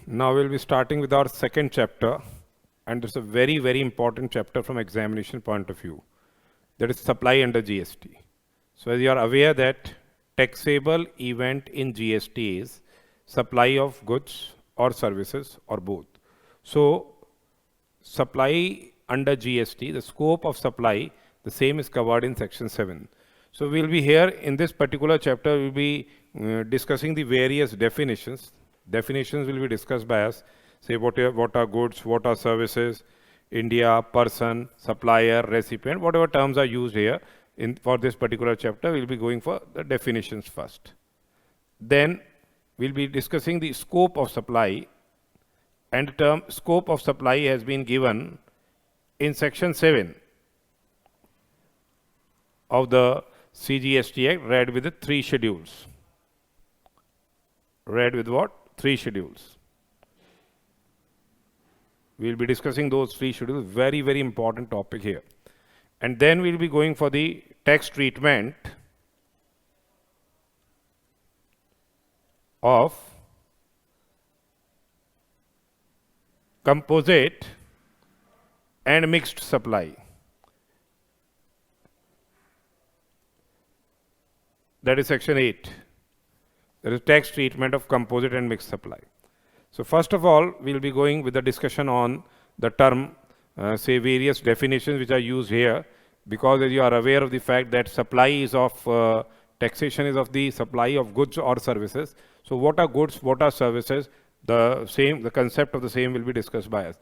Now we'll be starting with our second chapter, and it's a very, very important chapter from examination point of view. That is supply under GST. So as you are aware that taxable event in GST is supply of goods or services or both. So supply under GST, the scope of supply, the same is covered in section 7. So we'll be here in this particular chapter, we'll be discussing the various definitions. Definitions will be discussed by us. Say what are goods, what are services, India, person, supplier, recipient, whatever terms are used here for this particular chapter, we'll be going for the definitions first. Then we'll be discussing the scope of supply, and the term scope of supply has been given in section 7 of the CGST Act, read with the 3 schedules. Read with what? 3 schedules. We'll be discussing those 3 schedules, very, very important topic here. And then we'll be going for the tax treatment of composite and mixed supply. That is section 8. There is tax treatment of composite and mixed supply. So first of all, we'll be going with the discussion on the term, say various definitions which are used here, because as you are aware of the fact that supply is of, taxation is of the supply of goods or services. So what are goods, what are services? The concept of the same will be discussed by us.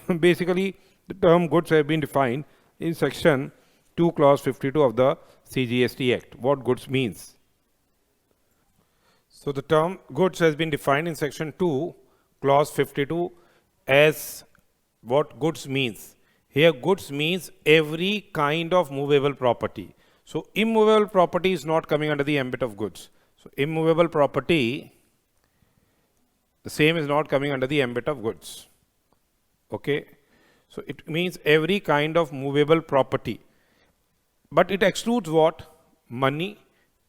So basically, the term goods have been defined in section 2 clause 52 of the CGST Act. What goods means? So the term goods has been defined in section 2 clause 52 as what goods means. Here goods means every kind of movable property. So immovable property is not coming under the ambit of goods. So immovable property, the same is not coming under the ambit of goods. Okay. So it means every kind of movable property. But it excludes what? Money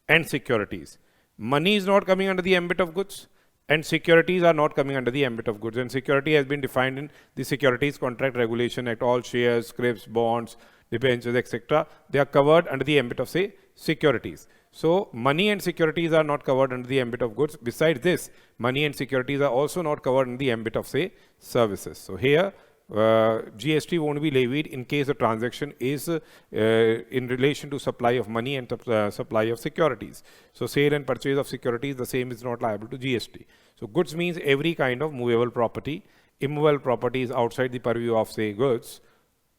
and securities. Money is not coming under the ambit of goods, and securities are not coming under the ambit of goods. And security has been defined in the Securities Contract Regulation Act. All shares, scrips, bonds, debentures, etc. They are covered under the ambit of, say, securities. So money and securities are not covered under the ambit of goods. Besides this, money and securities are also not covered in the ambit of, say, services. So here, GST won't be levied in case the transaction is in relation to supply of money and supply of securities. So sale and purchase of securities, the same is not liable to GST. So goods means every kind of movable property. Immovable property is outside the purview of, say, goods,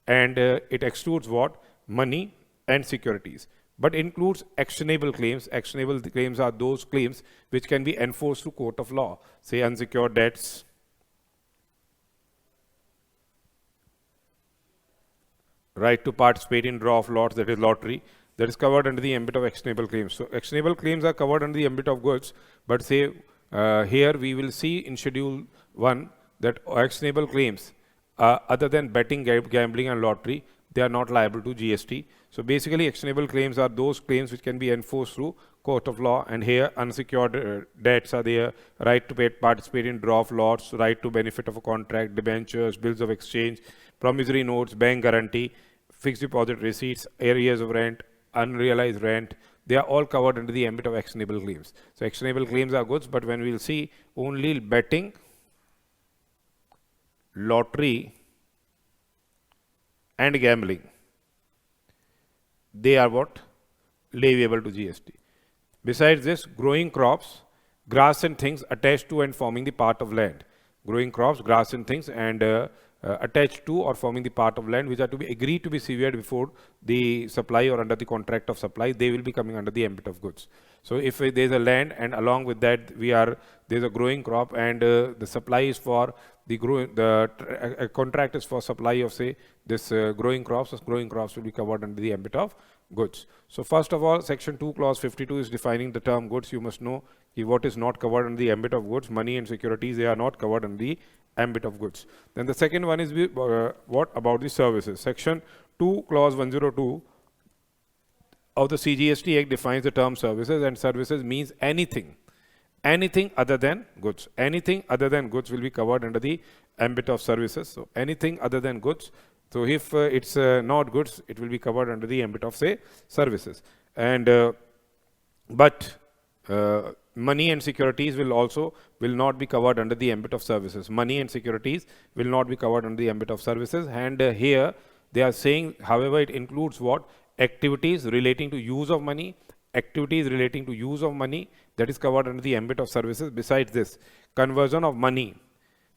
and it excludes what? Money and securities. But includes actionable claims. Actionable claims are those claims which can be enforced through court of law, say unsecured debts, right to participate in draw of lots, that is lottery, that is covered under the ambit of actionable claims. So actionable claims are covered under the ambit of goods, but say here we will see in schedule 1 that actionable claims other than betting, gambling and lottery, they are not liable to GST. So basically actionable claims are those claims which can be enforced through court of law, and here unsecured debts are there, right to participate in draw of lots, right to benefit of a contract, debentures, bills of exchange, promissory notes, bank guarantee, fixed deposit receipts, arrears of rent, unrealized rent, they are all covered under the ambit of actionable claims. So actionable claims are goods, but when we will see only betting, lottery and gambling, they are what? Leviable to GST. Besides this, growing crops, grass and things attached to and forming the part of land. Growing crops, grass and things, and attached to or forming the part of land which are to be agreed to be severed before the supply or under the contract of supply, they will be coming under the ambit of goods. So if there is a land and along with that there is a growing crop, and the supply is for the contract is for supply of, say, this growing crops, growing crops will be covered under the ambit of goods. So first of all, section 2 clause 52 is defining the term goods. You must know what is not covered under the ambit of goods. Money and securities, they are not covered under the ambit of goods. Then the second one is what about the services. Section 2 clause 102 of the CGST Act defines the term services, and services means anything anything other than goods. Anything other than goods will be covered under the ambit of services. So anything other than goods. So if it's not goods, it will be covered under the ambit of, say, services. And but money and securities will not be covered under the ambit of services. Money and securities will not be covered under the ambit of services. And here they are saying, however, it includes what? Activities relating to use of money, activities relating to use of money, that is covered under the ambit of services. Besides this, conversion of money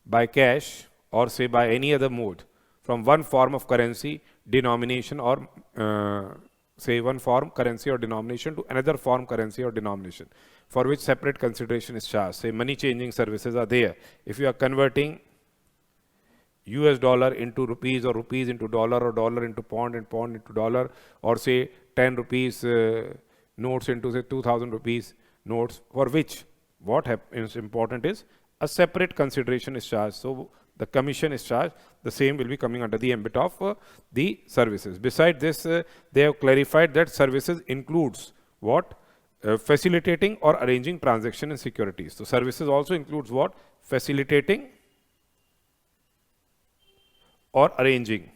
by cash or say by any other mode from one form of currency, denomination, or say one form currency or denomination to another form currency or denomination, for which separate consideration is charged. Say money changing services are there. If you are converting US dollar into rupees or rupees into dollar or dollar into pound and pound into dollar, or say 10 rupees notes into say 2000 rupees notes, for which what is important is a separate consideration is charged. So the commission is charged, the same will be coming under the ambit of the services. Besides this, they have clarified that services includes what? Facilitating or arranging transaction in securities. So services also includes what? Facilitating or arranging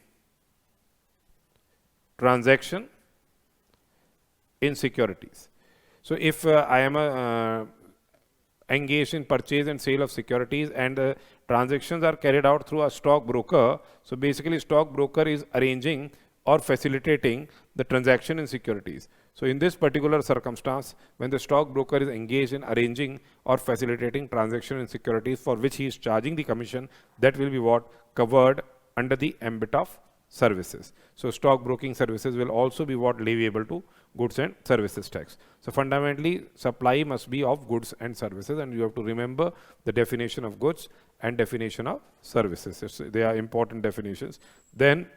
transaction in securities. So if I am engaged in purchase and sale of securities and transactions are carried out through a stockbroker, so basically stockbroker is arranging or facilitating the transaction in securities. So in this particular circumstance, when the stockbroker is engaged in arranging or facilitating transaction in securities for which he is charging the commission, that will be what? Covered under the ambit of services. So stockbroking services will also be what? Leviable to goods and services tax. So fundamentally, supply must be of goods and services, and you have to remember the definition of goods and definition of services. They are important definitions. Then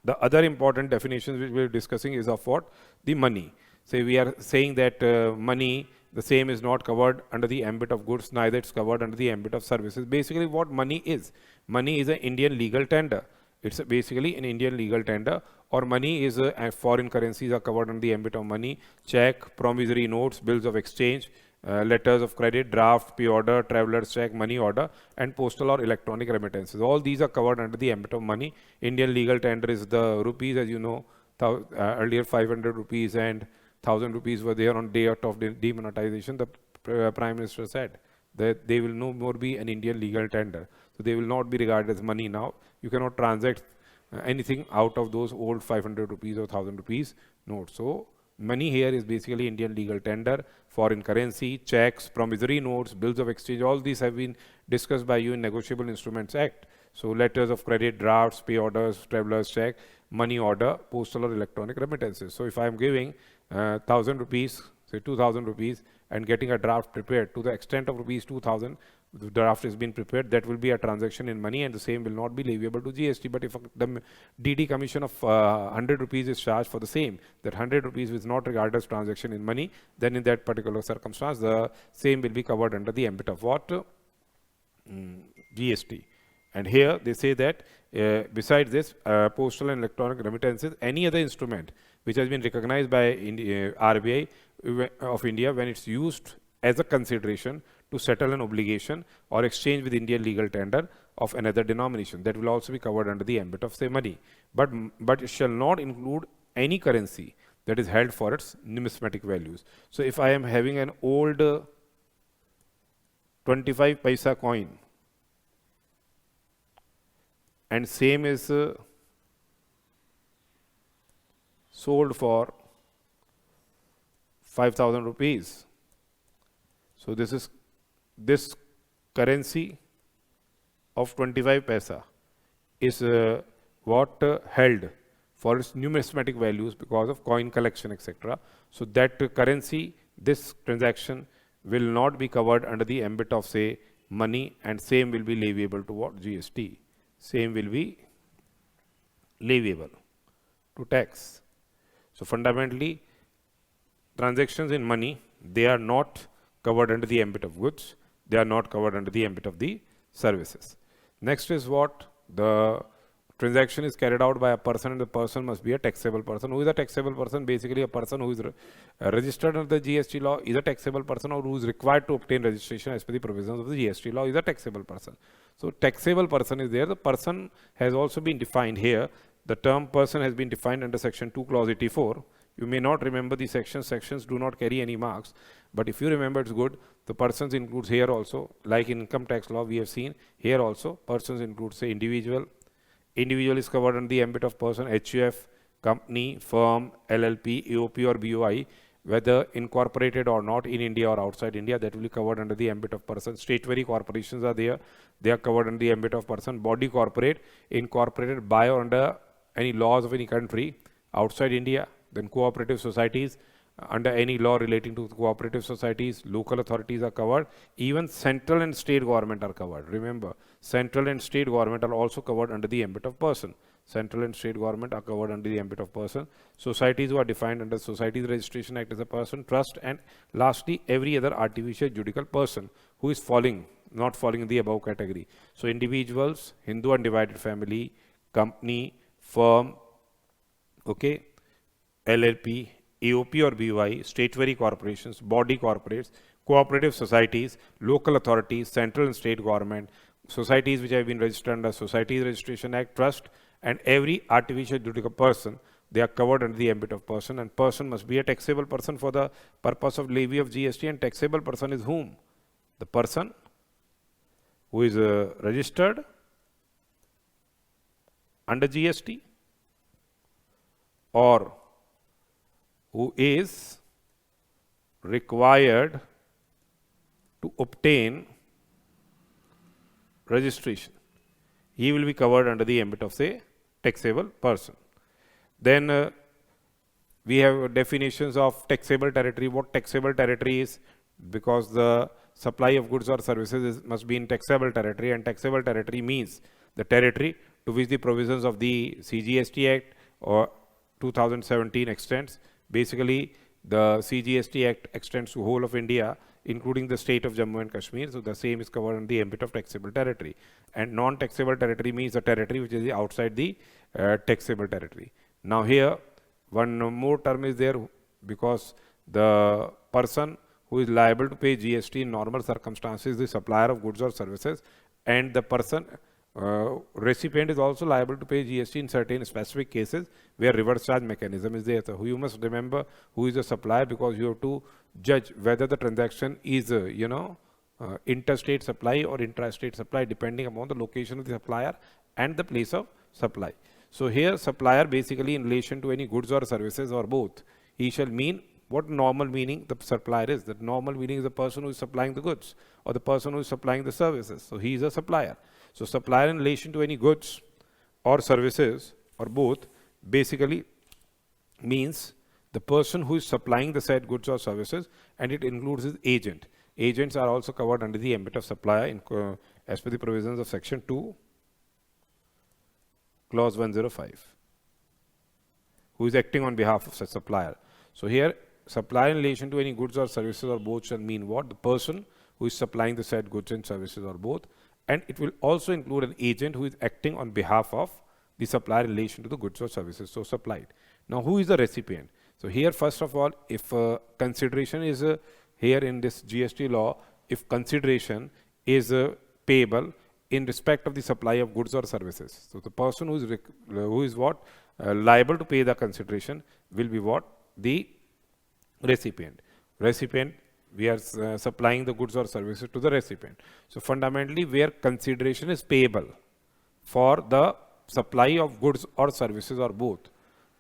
the other important definitions which we are discussing is of what? The money. Say we are saying that money, the same is not covered under the ambit of goods, neither it's covered under the ambit of services. Basically what money is? Money is an Indian legal tender. It's basically an Indian legal tender, or money is foreign currencies are covered under the ambit of money. Check, promissory notes, bills of exchange, letters of credit, draft, pay order, traveler's check, money order, and postal or electronic remittances. All these are covered under the ambit of money. Indian legal tender is the rupees, as you know, earlier 500 rupees and 1000 rupees were there on day of demonetization. The Prime Minister said that they will no more be an Indian legal tender. So they will not be regarded as money now. You cannot transact anything out of those old 500 rupees or 1000 rupees notes. So money here is basically Indian legal tender, foreign currency, checks, promissory notes, bills of exchange. All these have been discussed by you in Negotiable Instruments Act. So letters of credit, drafts, pay orders, traveler's check, money order, postal or electronic remittances. So if I am giving 1000 rupees, say 2000 rupees, and getting a draft prepared to the extent of rupees 2000, the draft has been prepared, that will be a transaction in money, and the same will not be leviable to GST. But if the DD commission of 100 rupees is charged for the same, that 100 rupees is not regarded as transaction in money, then in that particular circumstance, the same will be covered under the ambit of what? GST. And here they say that besides this, postal and electronic remittances, any other instrument which has been recognized by RBI of India when it's used as a consideration to settle an obligation or exchange with Indian legal tender of another denomination, that will also be covered under the ambit of say money. But it shall not include any currency that is held for its numismatic values. So if I am having an old 25 paisa coin and same is sold for 5000 rupees. So this currency of 25 paisa is what held for its numismatic values because of coin collection, etc. So that currency, this transaction will not be covered under the ambit of say money, and same will be leviable to what? GST. Same will be leviable to tax. So fundamentally, transactions in money, they are not covered under the ambit of goods. They are not covered under the ambit of the services. Next is what? The transaction is carried out by a person and the person must be a taxable person. Who is a taxable person? Basically a person who is registered under the GST law is a taxable person, or who is required to obtain registration as per the provisions of the GST law is a taxable person. So taxable person is there. The person has also been defined here. The term person has been defined under section 2 clause 84. You may not remember the sections. Sections do not carry any marks. But if you remember, it's good. The persons includes here also. Like in income tax law, we have seen here also. Persons includes, say, individual. Individual is covered under the ambit of person, HUF, company, firm, LLP, AOP or BOI, whether incorporated or not in India or outside India, that will be covered under the ambit of person. Statutory corporations are there. They are covered under the ambit of person. Body corporate, incorporated by or under any laws of any country outside India. Then cooperative societies, under any law relating to cooperative societies, local authorities are covered. Even central and state government are covered. Remember, central and state government are also covered under the ambit of person. Central and state government are covered under the ambit of person. Societies who are defined under Societies Registration Act as a person, trust, and lastly, every other artificial juridical person who is not falling in the above category. So individuals, Hindu undivided family, company, firm, okay, LLP, AOP or BY, statutory corporations, body corporates, cooperative societies, local authorities, central and state government, societies which have been registered under Societies Registration Act, trust, and every artificial juridical person, they are covered under the ambit of person, and person must be a taxable person for the purpose of levy of GST. And taxable person is whom? The person who is registered under GST, or who is required to obtain registration. He will be covered under the ambit of, say, taxable person. Then we have definitions of taxable territory. What taxable territory is? Because the supply of goods or services must be in taxable territory, and taxable territory means the territory to which the provisions of the CGST Act or 2017 extends. Basically, the CGST Act extends to whole of India, including the state of Jammu and Kashmir. So the same is covered in the ambit of taxable territory. And non-taxable territory means the territory which is outside the taxable territory. Now here, one more term is there, because the person who is liable to pay GST in normal circumstances is the supplier of goods or services, and the person recipient is also liable to pay GST in certain specific cases where reverse charge mechanism is there. So you must remember who is the supplier, because you have to judge whether the transaction is, interstate supply or intrastate supply, depending upon the location of the supplier and the place of supply. So here supplier basically in relation to any goods or services or both, he shall mean what normal meaning the supplier is. The normal meaning is the person who is supplying the goods or the person who is supplying the services. So he is a supplier. So supplier in relation to any goods or services or both basically means the person who is supplying the said goods or services, and it includes his agent. Agents are also covered under the ambit of supplier as per the provisions of section 2 clause 105, who is acting on behalf of such supplier. So here supplier in relation to any goods or services or both shall mean what? The person who is supplying the said goods and services or both, and it will also include an agent who is acting on behalf of the supplier in relation to the goods or services so supplied. Now who is the recipient? So here first of all, if consideration is here in this GST law, if consideration is payable in respect of the supply of goods or services, so the person who is what? Liable to pay the consideration will be what? The recipient. Recipient, we are supplying the goods or services to the recipient. So fundamentally, where consideration is payable for the supply of goods or services or both,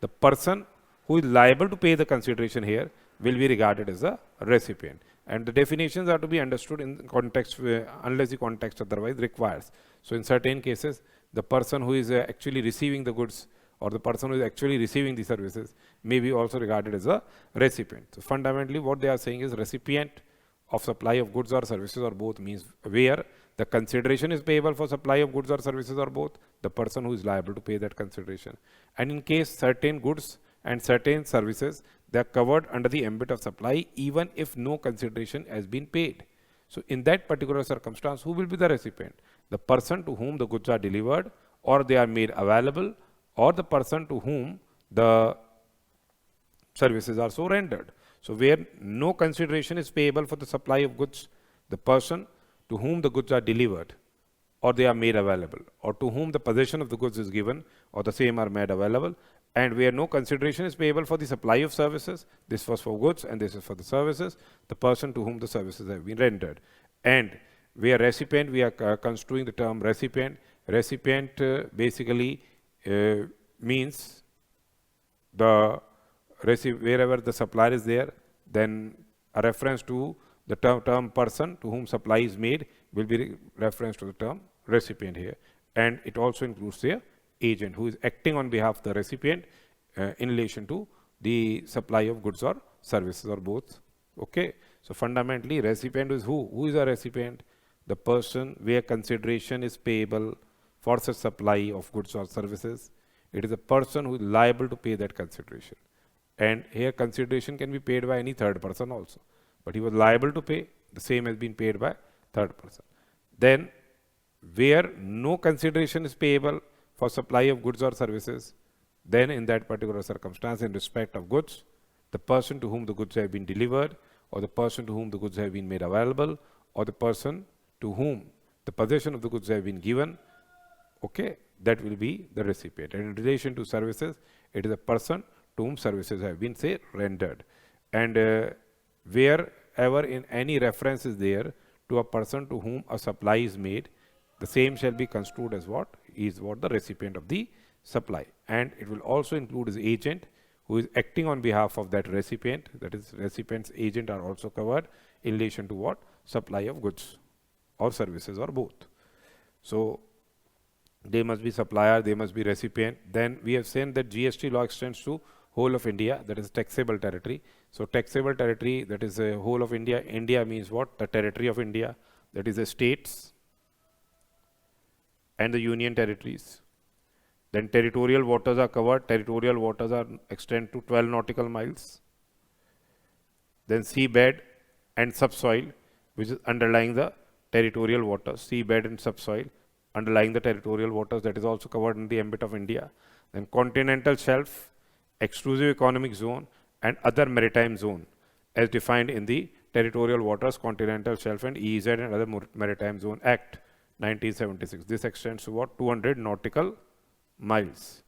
the person who is liable to pay the consideration here will be regarded as a recipient. And the definitions are to be understood in context unless the context otherwise requires. So in certain cases, the person who is actually receiving the goods or the person who is actually receiving the services may be also regarded as a recipient. So fundamentally what they are saying is recipient of supply of goods or services or both means where the consideration is payable for supply of goods or services or both, the person who is liable to pay that consideration. And in case certain goods and certain services, they are covered under the ambit of supply even if no consideration has been paid. So in that particular circumstance, who will be the recipient? The person to whom the goods are delivered or they are made available, or the person to whom the services are so rendered. So where no consideration is payable for the supply of goods, the person to whom the goods are delivered or they are made available, or to whom the possession of the goods is given or the same are made available, and where no consideration is payable for the supply of services, this was for goods and this is for the services, the person to whom the services have been rendered. And where recipient, we are construing the term recipient. Recipient basically means the wherever the supplier is there, then a reference to the term person to whom supply is made will be reference to the term recipient here. And it also includes the agent who is acting on behalf of the recipient in relation to the supply of goods or services or both. Okay. So fundamentally, recipient is who? Who is a recipient? The person where consideration is payable for such supply of goods or services. It is a person who is liable to pay that consideration. And here consideration can be paid by any third person also. But he was liable to pay, the same has been paid by third person. Then where no consideration is payable for supply of goods or services, then in that particular circumstance, in respect of goods, the person to whom the goods have been delivered, or the person to whom the goods have been made available, or the person to whom the possession of the goods have been given, okay, that will be the recipient. And in relation to services, it is a person to whom services have been, say, rendered. And wherever in any reference is there to a person to whom a supply is made, the same shall be construed as what? Is what the recipient of the supply. And it will also include his agent who is acting on behalf of that recipient, that is recipient's agent are also covered in relation to what? Supply of goods or services or both. So they must be supplier, they must be recipient. Then we have seen that GST law extends to whole of India, that is taxable territory. So taxable territory, that is a whole of India. India means what? The territory of India, that is the states and the union territories. Then territorial waters are covered. Territorial waters are extend to 12 nautical miles. Then seabed and subsoil, which is underlying the territorial waters. Seabed and subsoil underlying the territorial waters, that is also covered in the ambit of India. Then continental shelf, exclusive economic zone, and other maritime zone as defined in the Territorial Waters, Continental Shelf and EEZ and Other Maritime Zone Act 1976. This extends to what? 200 nautical miles.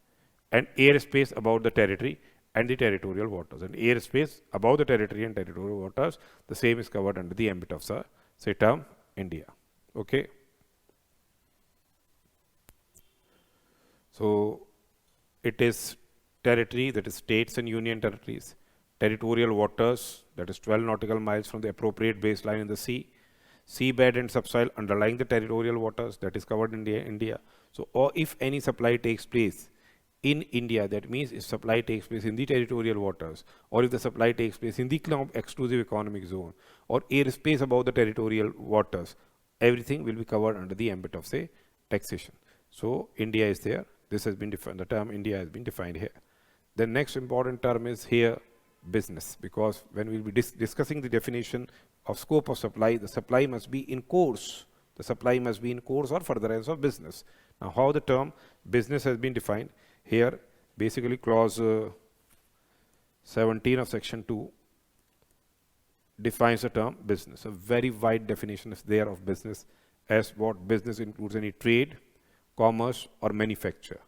And airspace above the territory and the territorial waters. And airspace above the territory and territorial waters, the same is covered under the ambit of, say, term India. Okay. So it is territory, that is states and union territories, territorial waters, that is 12 nautical miles from the appropriate baseline in the sea, seabed and subsoil underlying the territorial waters, that is covered in India. So, or if any supply takes place in India, that means if supply takes place in the territorial waters, or if the supply takes place in the exclusive economic zone, or airspace above the territorial waters, everything will be covered under the ambit of, say, taxation. So India is there. This has been defined, the term India has been defined here. The next important term is here business, because when we will be discussing the definition of scope of supply, the supply must be in course. The supply must be in course or furtherance of business. Now, how the term business has been defined here, basically clause 17 of section 2 defines the term business. A very wide definition is there of business, as what business includes any trade, commerce or manufacture,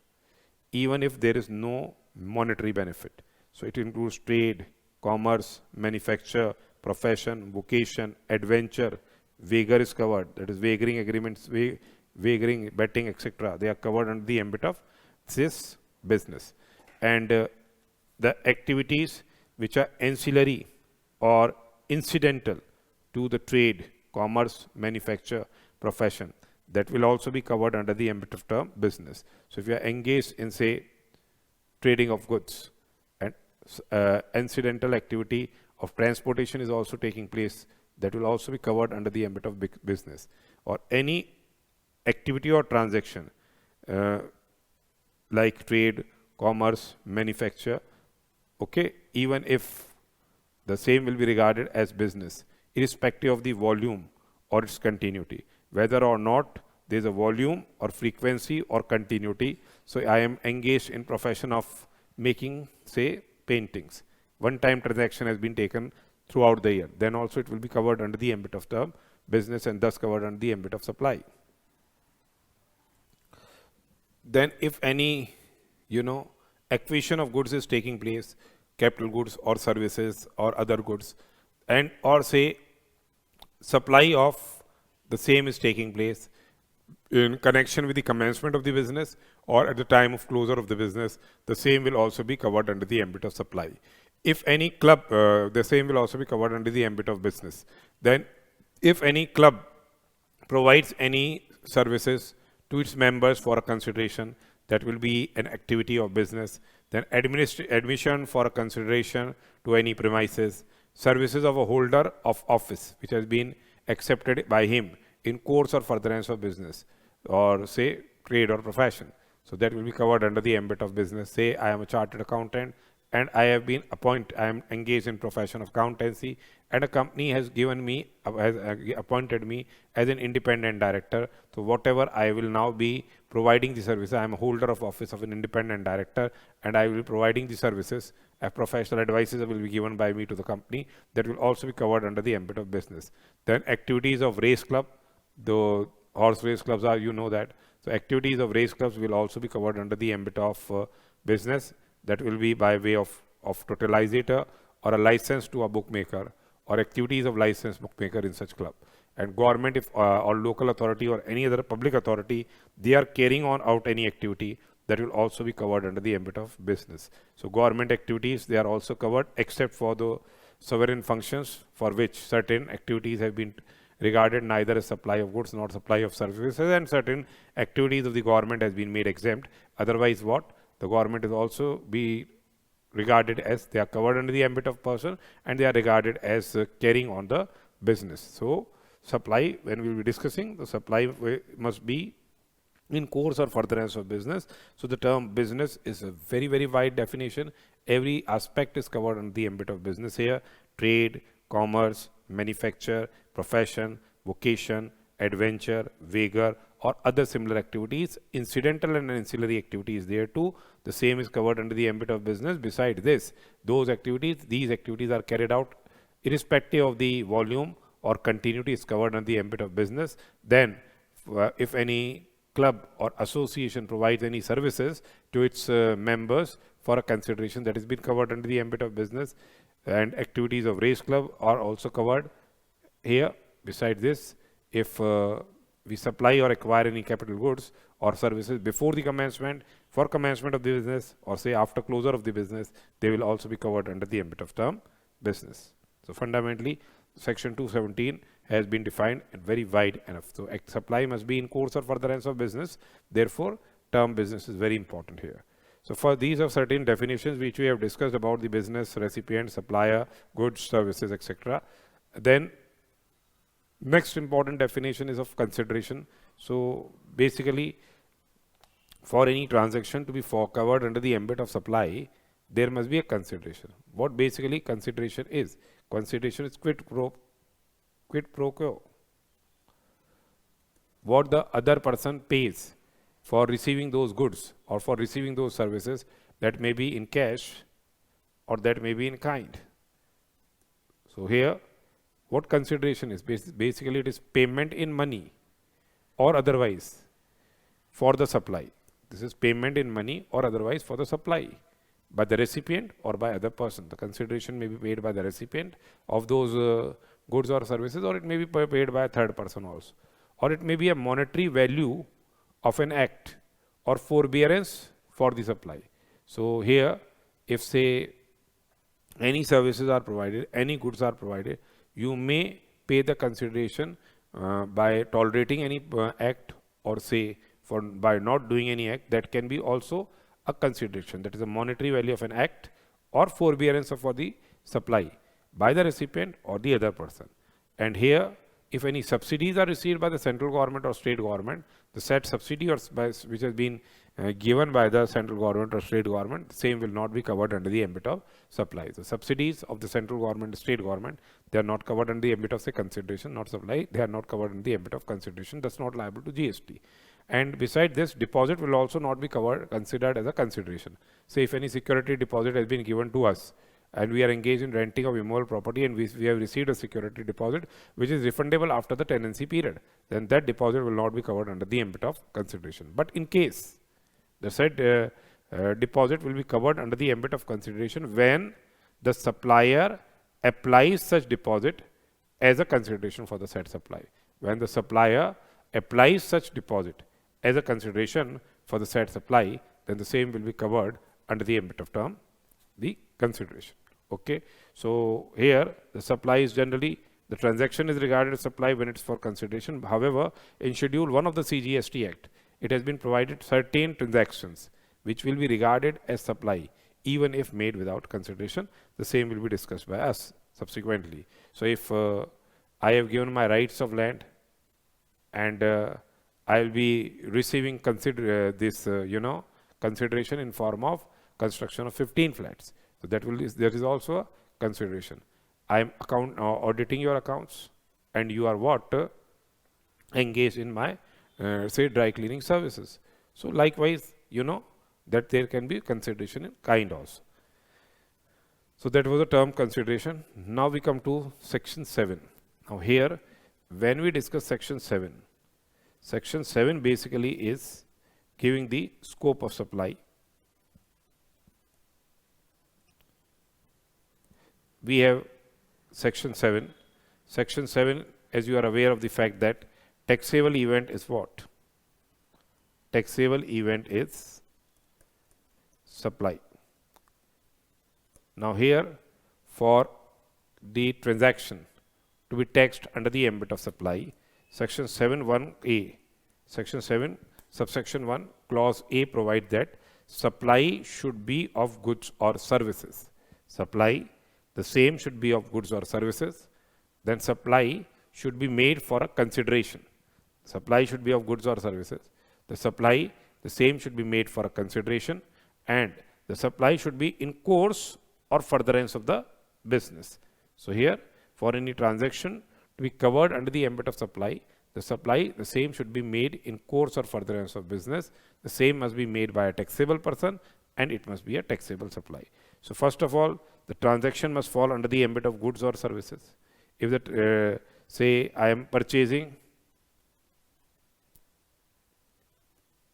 even if there is no monetary benefit. So it includes trade, commerce, manufacture, profession, vocation, adventure. Wager is covered, that is wagering agreements, wagering, betting, etc. They are covered under the ambit of this business. And the activities which are ancillary or incidental to the trade, commerce, manufacture, profession, that will also be covered under the ambit of term business. So if you are engaged in, say, trading of goods, and incidental activity of transportation is also taking place, that will also be covered under the ambit of business. Or any activity or transaction like trade, commerce, manufacture, okay, even if the same will be regarded as business, irrespective of the volume or its continuity, whether or not there's a volume or frequency or continuity. So I am engaged in profession of making, say, paintings. One-time transaction has been taken throughout the year. Then also it will be covered under the ambit of the business and thus covered under the ambit of supply. Then if any, acquisition of goods is taking place, capital goods or services or other goods, and or say supply of the same is taking place in connection with the commencement of the business or at the time of closure of the business, the same will also be covered under the ambit of supply. If any club, the same will also be covered under the ambit of business. Then if any club provides any services to its members for a consideration, that will be an activity of business. Then admission for a consideration to any premises, services of a holder of office which has been accepted by him in course or furtherance of business, or say trade or profession. So that will be covered under the ambit of business. Say I am a chartered accountant and I am engaged in profession of accountancy, and a company has given me, has appointed me as an independent director. So whatever I will now be providing the services, I am a holder of office of an independent director, and I will be providing the services. Professional advices will be given by me to the company. That will also be covered under the ambit of business. Then activities of race club, the horse race clubs are, that. So activities of race clubs will also be covered under the ambit of business. That will be by way of totalizator or a license to a bookmaker, or activities of licensed bookmaker in such club. And government, if or local authority or any other public authority, they are carrying on out any activity, that will also be covered under the ambit of business. So government activities, they are also covered except for the sovereign functions, for which certain activities have been regarded neither as supply of goods nor supply of services, and certain activities of the government has been made exempt. Otherwise, what? The government is also be regarded as they are covered under the ambit of person, and they are regarded as carrying on the business. So supply, when we will be discussing, the supply must be in course or furtherance of business. So the term business is a very, very wide definition. Every aspect is covered under the ambit of business here: trade, commerce, manufacture, profession, vocation, adventure, vigor, or other similar activities. Incidental and ancillary activities there too, the same is covered under the ambit of business. Besides this, these activities are carried out irrespective of the volume or continuity is covered under the ambit of business. Then if any club or association provides any services to its members for a consideration, that has been covered under the ambit of business. And activities of race club are also covered here. Besides this, if we supply or acquire any capital goods or services before the commencement, for commencement of the business, or say after closure of the business, they will also be covered under the ambit of term business. So fundamentally, section 217 has been defined and very wide enough. So supply must be in course or furtherance of business. Therefore, term business is very important here. So for these are certain definitions which we have discussed about the business, recipient, supplier, goods, services, etc. Then next important definition is of consideration. So basically, for any transaction to be covered under the ambit of supply, there must be a consideration. What basically consideration is? Consideration is quid pro quo. What the other person pays for receiving those goods or for receiving those services, that may be in cash or that may be in kind. So here, what consideration is? Basically, it is payment in money or otherwise for the supply. This is payment in money or otherwise for the supply by the recipient or by other person. The consideration may be paid by the recipient of those goods or services, or it may be paid by a third person also. Or it may be a monetary value of an act or forbearance for the supply. So here, if say any services are provided, any goods are provided, you may pay the consideration by tolerating any act, or say by not doing any act. That can be also a consideration, that is a monetary value of an act or forbearance for the supply by the recipient or the other person. And here, if any subsidies are received by the central government or state government, the said subsidy or which has been given by the central government or state government, the same will not be covered under the ambit of supply. The subsidies of the central government, state government, they are not covered under the ambit of, say, consideration, not supply. They are not covered in the ambit of consideration. That's not liable to GST. And beside this, deposit will also not be covered, considered as a consideration. Say if any security deposit has been given to us, and we are engaged in renting of immovable property, and we have received a security deposit which is refundable after the tenancy period, then that deposit will not be covered under the ambit of consideration. But in case the said deposit will be covered under the ambit of consideration when the supplier applies such deposit as a consideration for the said supply. When the supplier applies such deposit as a consideration for the said supply, then the same will be covered under the ambit of term, the consideration. Okay, so here the supply is generally, the transaction is regarded as supply when it's for consideration. However, in Schedule 1 of the CGST Act, it has been provided certain transactions which will be regarded as supply even if made without consideration. The same will be discussed by us subsequently. So if I have given my rights of land and I will be receiving consideration in form of construction of 15 flats. So that is also a consideration. I am auditing your accounts, and you are what? Engaged in my say dry cleaning services. So likewise, that there can be consideration in kind also. So that was a term consideration. Now we come to section 7. Now here, when we discuss section 7 basically is giving the scope of supply. We have section 7. Section 7, as you are aware of the fact that taxable event is what? Taxable event is supply. Now here, for the transaction to be taxed under the ambit of supply, section 7(1)(a), section 7 subsection 1 clause A provides that supply should be of goods or services. Supply, the same should be of goods or services. Then supply should be made for a consideration. Supply should be of goods or services. The supply, the same should be made for a consideration, and the supply should be in course or furtherance of the business. So here, for any transaction to be covered under the ambit of supply, the same should be made in course or furtherance of business. The same must be made by a taxable person, and it must be a taxable supply. So first of all, the transaction must fall under the ambit of goods or services. If that, say I am purchasing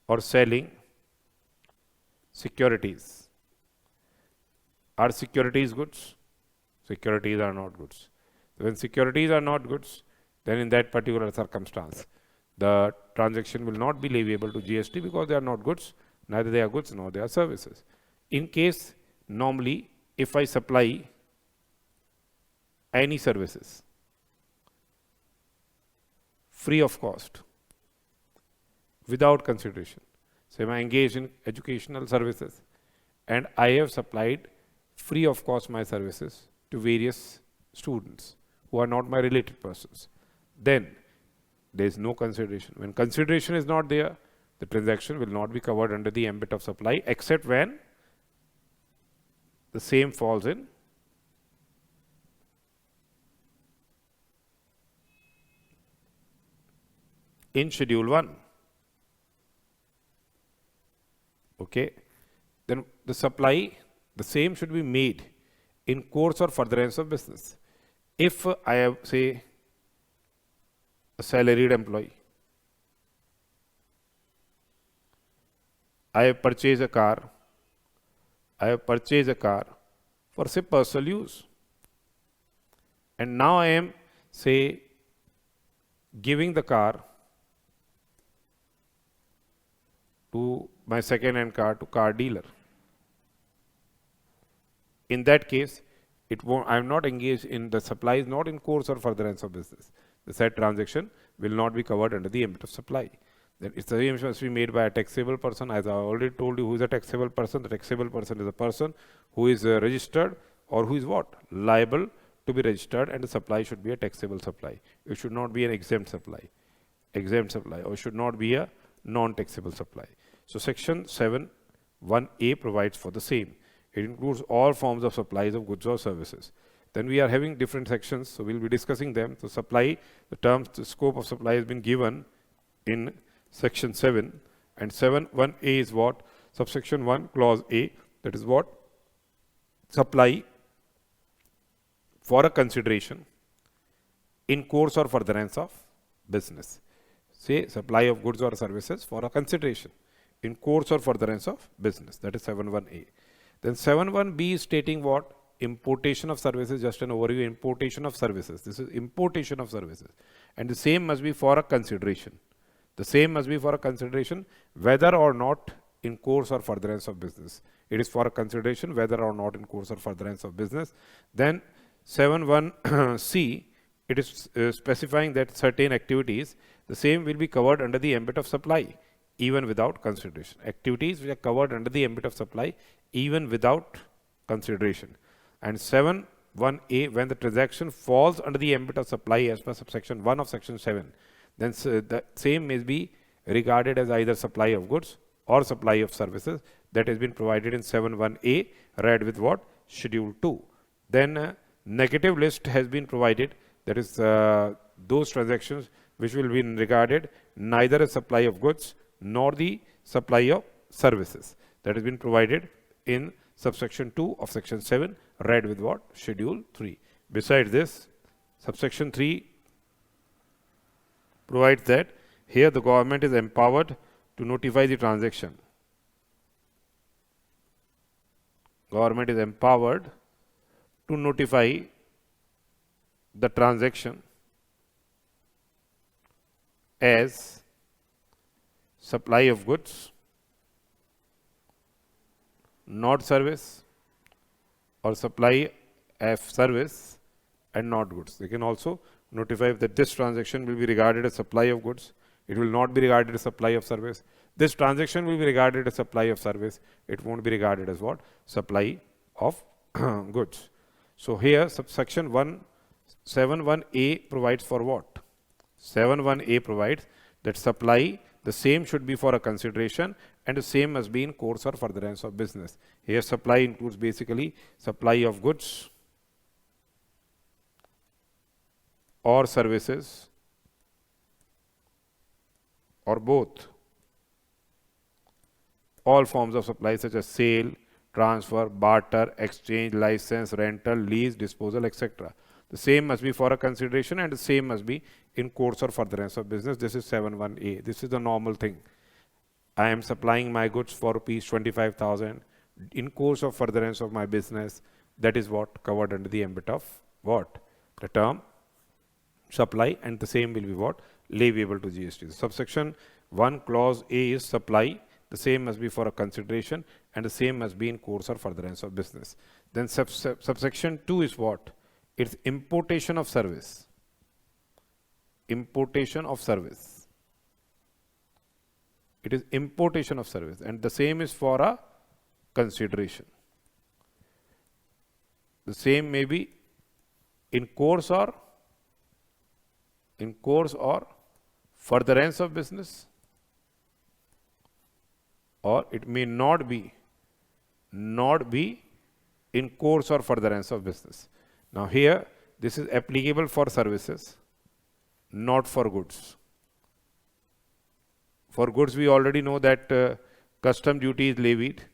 or selling securities. Are securities goods? Securities are not goods. When securities are not goods, then in that particular circumstance, the transaction will not be leviable to GST because they are not goods, neither they are goods nor they are services. In case, normally, if I supply any services free of cost, without consideration, say I am engaged in educational services and I have supplied free of cost my services to various students who are not my related persons, then there is no consideration. When consideration is not there, the transaction will not be covered under the ambit of supply, except when the same falls in Schedule 1. Okay. Then the supply, the same should be made in course or furtherance of business. If I have, say, a salaried employee, I have purchased a car for, say, personal use. And now I am, say, giving the car to my second-hand car to car dealer. In that case, I am not engaged in the supply, is not in course or furtherance of business. The said transaction will not be covered under the ambit of supply. Then it's the same must be made by a taxable person. As I already told you, who is a taxable person? The taxable person is a person who is registered or who is what? Liable to be registered, and the supply should be a taxable supply. It should not be an exempt supply, or should not be a non-taxable supply. So section 7 1A provides for the same. It includes all forms of supplies of goods or services. Then we are having different sections, so we'll be discussing them. So supply, the terms, the scope of supply has been given in section 7, and 7.1a is what? Subsection 1 clause A, that is what? Supply for a consideration in course or furtherance of business. Say supply of goods or services for a consideration in course or furtherance of business. That is 7.1a. Then 7.1b is stating what? Importation of services, just an overview, importation of services. This is importation of services. And the same must be for a consideration. The same must be for a consideration whether or not in course or furtherance of business. It is for a consideration whether or not in course or furtherance of business. Then 7.1c, it is specifying that certain activities, the same will be covered under the ambit of supply even without consideration. Activities which are covered under the ambit of supply even without consideration. And 7.1a, when the transaction falls under the ambit of supply as per subsection 1 of section 7, then the same may be regarded as either supply of goods or supply of services. That has been provided in 7.1a, read with what? Schedule 2. Then negative list has been provided, that is those transactions which will be regarded neither as supply of goods nor the supply of services. That has been provided in subsection 2 of section 7, read with what? Schedule 3. Besides this, subsection 3 provides that here the government is empowered to notify the transaction. Government is empowered to notify the transaction as supply of goods, not service, or supply of service and not goods. They can also notify that this transaction will be regarded as supply of goods. It will not be regarded as supply of service. This transaction will be regarded as supply of service. It won't be regarded as what? Supply of goods. So here subsection 7.1a provides for what? 7.1a provides that supply, the same should be for a consideration and the same must be in course or furtherance of business. Here supply includes basically supply of goods or services or both. All forms of supply such as sale, transfer, barter, exchange, license, rental, lease, disposal, etc. The same must be for a consideration and the same must be in course or furtherance of business. This is 7.1a. This is the normal thing. I am supplying my goods for rupees 25,000 in course of furtherance of my business. That is what covered under the ambit of what? The term supply, and the same will be what? Leviable to GST. Subsection 1 clause A is supply. The same must be for a consideration and the same must be in course or furtherance of business. Then subsection 2 is what? It's importation of service. Importation of service. It is importation of service and the same is for a consideration. The same may be in course or furtherance of business, or it may not be in course or furtherance of business. Now here this is applicable for services, not for goods. For goods we already know that custom duty is levied.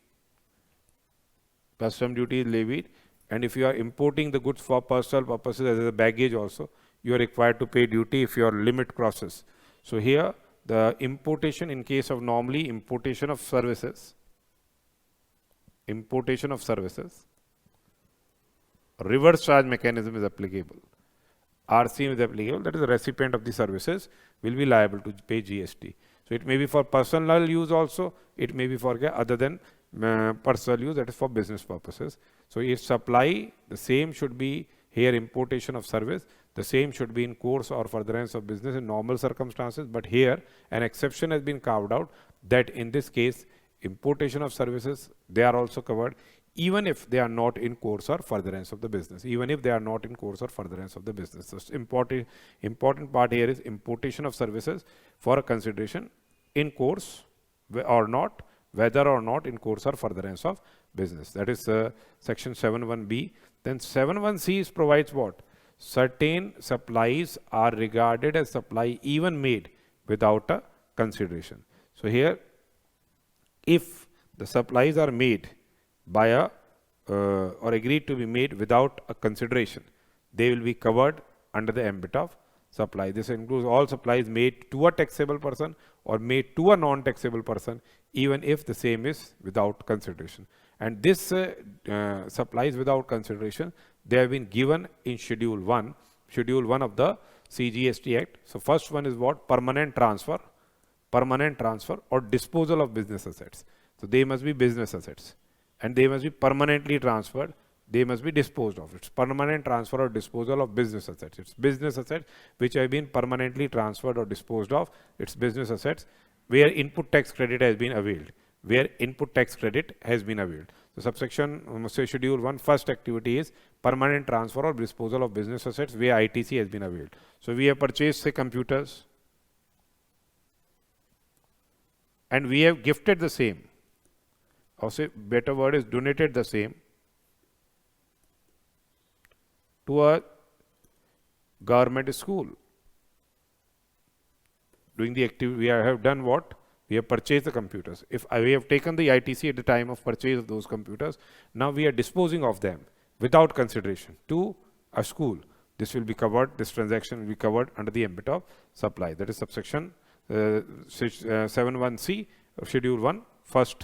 Custom duty is levied, and if you are importing the goods for personal purposes as a baggage also, you are required to pay duty if your limit crosses. So here the importation, in case of normally importation of services, reverse charge mechanism is applicable. RCM is applicable, that is the recipient of the services will be liable to pay GST. So it may be for personal use also, it may be for other than personal use, that is for business purposes. So if supply, the same should be here importation of service, the same should be in course or furtherance of business in normal circumstances, but here an exception has been carved out that in this case importation of services, they are also covered even if they are not in course or furtherance of the business, even if they are not in course or furtherance of the business. So important part here is importation of services for a consideration in course or not, whether or not in course or furtherance of business. That is section 7.1b. Then 7.1c provides what? Certain supplies are regarded as supply even made without a consideration. So here, if the supplies are made by a or agreed to be made without a consideration, they will be covered under the ambit of supply. This includes all supplies made to a taxable person or made to a non-taxable person, even if the same is without consideration. And this supplies without consideration, they have been given in Schedule 1 of the CGST Act. So first one is what? Permanent transfer or disposal of business assets. So they must be business assets and they must be permanently transferred. They must be disposed of. It's permanent transfer or disposal of business assets. It's business assets which have been permanently transferred or disposed of. It's business assets where input tax credit has been availed. So subsection say Schedule 1 first activity is permanent transfer or disposal of business assets where ITC has been availed. So we have purchased say computers and we have gifted the same, or say better word is donated the same to a government school. Doing the activity, we have done what? We have purchased the computers. If we have taken the ITC at the time of purchase of those computers, now we are disposing of them without consideration to a school. This will be covered, this transaction will be covered under the ambit of supply. That is subsection 7.1c of Schedule 1, first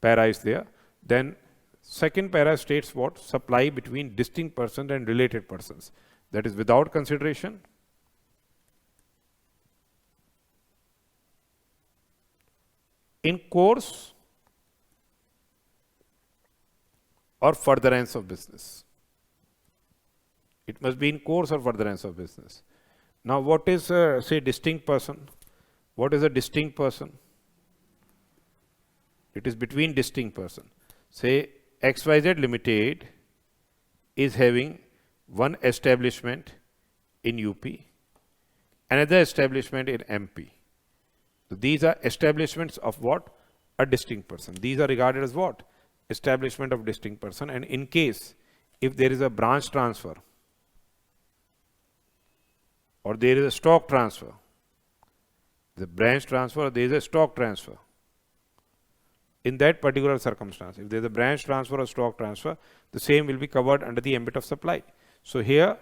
para is there. Then second para states what? Supply between distinct persons and related persons. That is without consideration. In course or furtherance of business. It must be in course or furtherance of business. Now what is say distinct person? What is a distinct person? It is between distinct person. Say XYZ Limited is having one establishment in UP, another establishment in MP. So these are establishments of what? A distinct person. These are regarded as what? Establishment of distinct person. And in case if there is a branch transfer or there is a stock transfer, the branch transfer, there is a stock transfer. In that particular circumstance, if there is a branch transfer or stock transfer, the same will be covered under the ambit of supply. So here,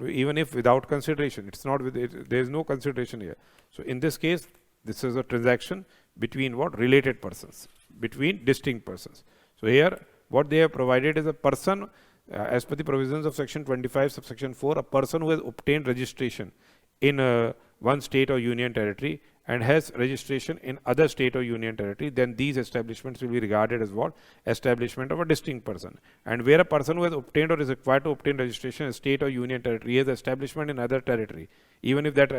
even if without consideration, it's not with it, there is no consideration here. So in this case, this is a transaction between what? Related persons, between distinct persons. So here, what they have provided is a person, as per the provisions of section 25, subsection 4, a person who has obtained registration in one state or union territory and has registration in other state or union territory, then these establishments will be regarded as what? Establishment of a distinct person. And where a person who has obtained or is required to obtain registration in state or union territory has establishment in other territory, even if that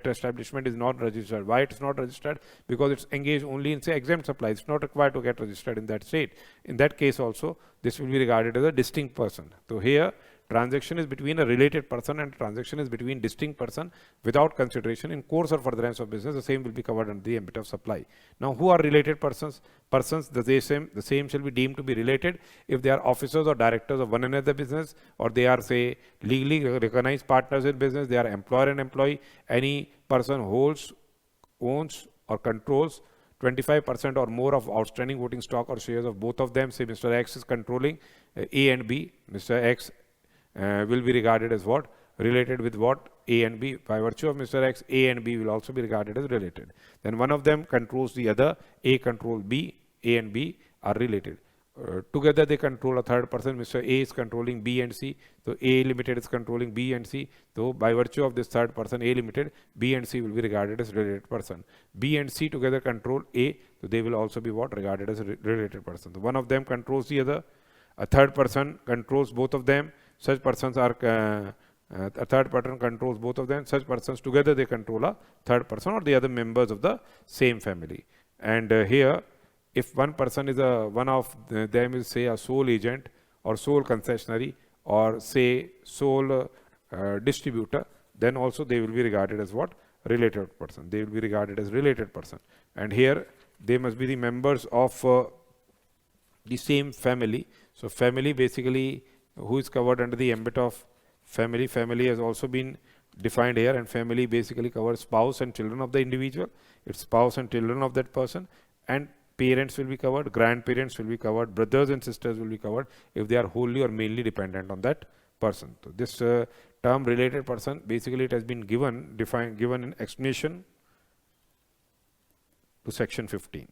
establishment is not registered. Why it is not registered? Because it's engaged only in say exempt supply. It's not required to get registered in that state. In that case also, this will be regarded as a distinct person. So here, transaction is between a related person and transaction is between distinct person without consideration in course or furtherance of business. The same will be covered under the ambit of supply. Now, who are related persons? Persons, the same shall be deemed to be related if they are officers or directors of one another business, or they are say legally recognized partners in business, they are employer and employee. Any person holds, owns or controls 25% or more of outstanding voting stock or shares of both of them. Say Mr. X is controlling A and B. Mr. X will be regarded as what? Related with what? A and B. By virtue of Mr. X, A and B will also be regarded as related. Then one of them controls the other. A control B. A and B are related. Together they control a third person. Mr. A is controlling B and C. So A Limited is controlling B and C. So by virtue of this third person, A Limited, B and C will be regarded as related person. B and C together control A. So they will also be what? Regarded as a related person. So one of them controls the other. A third person controls both of them. Such persons are a third person controls both of them. Such persons together they control a third person or the other members of the same family. And here, if one person is one of them is say a sole agent or sole concessionary or say sole distributor, then also they will be regarded as what? related person. They will be regarded as related person. And here they must be the members of the same family. So family basically who is covered under the ambit of family. Family has also been defined here, and family basically covers spouse and children of the individual. It's spouse and children of that person, and parents will be covered, grandparents will be covered, brothers and sisters will be covered if they are wholly or mainly dependent on that person. So this term related person, basically it has been given an explanation to section 15.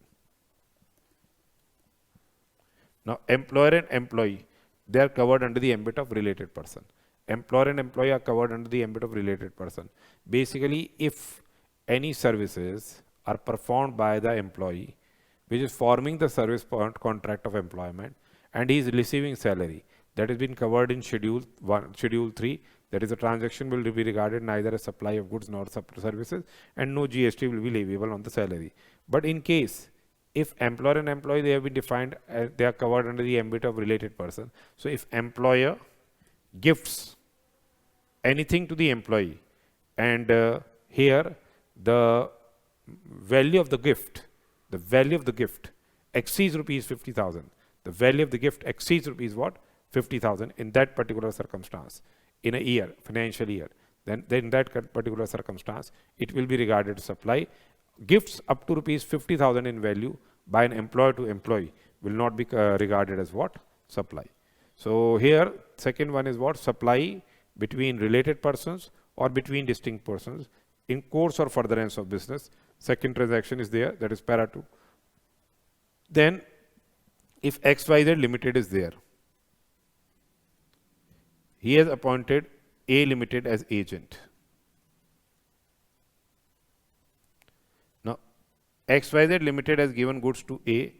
Now employer and employee, they are covered under the ambit of related person. Employer and employee are covered under the ambit of related person. Basically, if any services are performed by the employee, which is forming the service contract of employment, and he is receiving salary, that has been covered in schedule 3, that is, a transaction will be regarded neither as supply of goods nor services, and no GST will be leviable on the salary. But in case if employer and employee, they have been defined as they are covered under the ambit of related person. So if employer gifts anything to the employee, and here the value of the gift exceeds rupees 50,000. The value of the gift exceeds rupees what? 50,000 in that particular circumstance in a year, financial year. Then in that particular circumstance, it will be regarded as supply. Gifts up to rupees 50,000 in value by an employer to employee will not be regarded as what? Supply. So here, second one is what? Supply between related persons or between distinct persons in course or furtherance of business. Second transaction is there, that is para 2. Then if XYZ Limited is there, he has appointed A Limited as agent. Now XYZ Limited has given goods to A,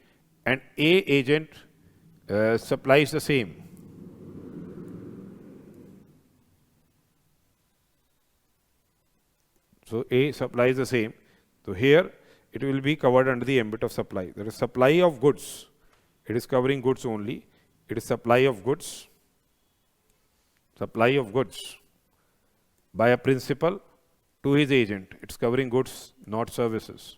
and A agent supplies the same. So A supplies the same. So here it will be covered under the ambit of supply. There is supply of goods. It is covering goods only. It is supply of goods. Supply of goods by a principal to his agent. It's covering goods, not services.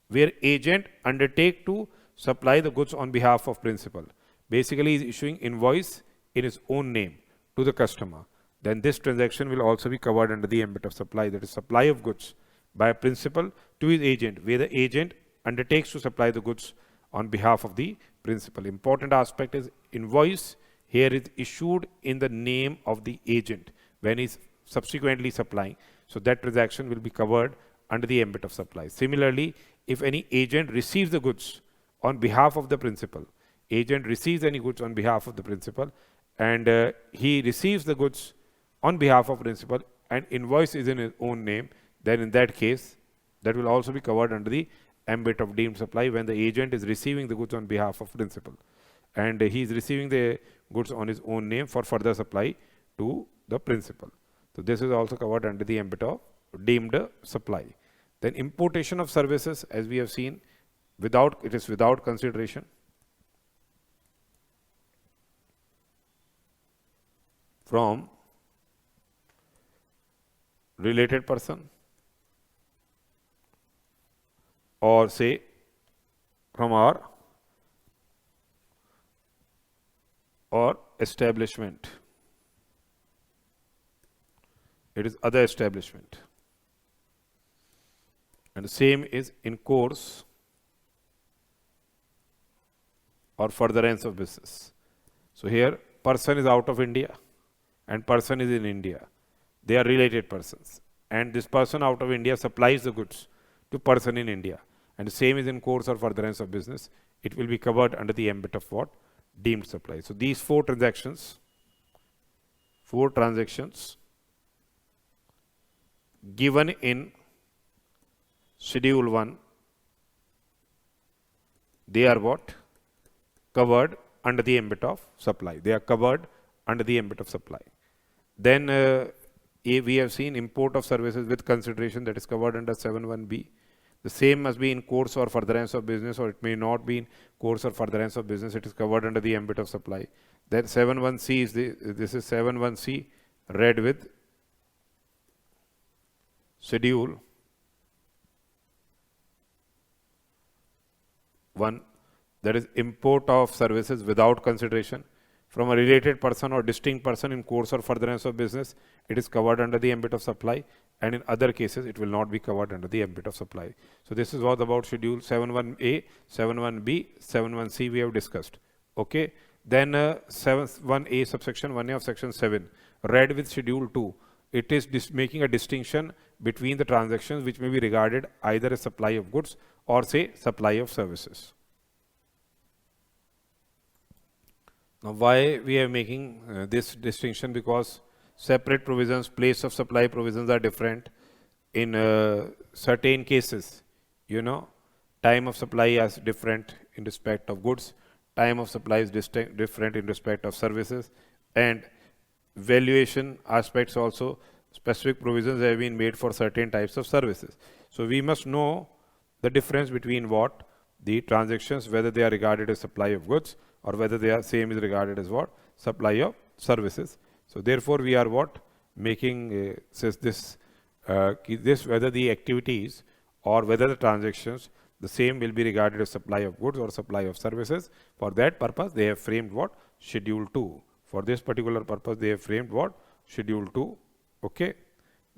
Where agent undertake to supply the goods on behalf of principal. Basically, he is issuing invoice in his own name to the customer. Then this transaction will also be covered under the ambit of supply. That is supply of goods by a principal to his agent, where the agent undertakes to supply the goods on behalf of the principal. Important aspect is invoice here is issued in the name of the agent when he is subsequently supplying. So that transaction will be covered under the ambit of supply. Similarly, if any agent receives the goods on behalf of the principal, agent receives any goods on behalf of the principal, and he receives the goods on behalf of principal and invoice is in his own name, then in that case, that will also be covered under the ambit of deemed supply when the agent is receiving the goods on behalf of principal and he is receiving the goods on his own name for further supply to the principal. So this is also covered under the ambit of deemed supply. Then importation of services, as we have seen, it is without consideration. From related person or say from our or establishment. It is other establishment. And the same is in course or furtherance of business. So here person is out of India and person is in India. They are related persons. And this person out of India supplies the goods to person in India. And the same is in course or furtherance of business. It will be covered under the ambit of what? Deemed supply. So these four transactions given in Schedule 1, they are what? Covered under the ambit of supply. They are covered under the ambit of supply. Then we have seen import of services with consideration, that is covered under 7.1b. The same must be in course or furtherance of business, or it may not be in course or furtherance of business. It is covered under the ambit of supply. Then 7.1c is this is 7.1c read with Schedule 1, that is import of services without consideration from a related person or distinct person in course or furtherance of business, it is covered under the ambit of supply, and in other cases it will not be covered under the ambit of supply. So this is what about schedule 71A, 71B, 71C we have discussed. Okay, then 71A subsection 1A of section 7 read with schedule 2. It is making a distinction between the transactions which may be regarded either as supply of goods or say supply of services. Now why we are making this distinction? Because separate provisions, place of supply provisions are different. In certain cases, you know, time of supply is different in respect of goods, time of supply is different in respect of services, and valuation aspects also, specific provisions have been made for certain types of services. So we must know the difference between what the transactions, whether they are regarded as supply of goods or whether they are same is regarded as what supply of services. So therefore we are what making says this whether the activities or whether the transactions, the same will be regarded as supply of goods or supply of services. For that purpose they have framed what schedule 2. For this particular purpose they have framed what schedule 2. Okay,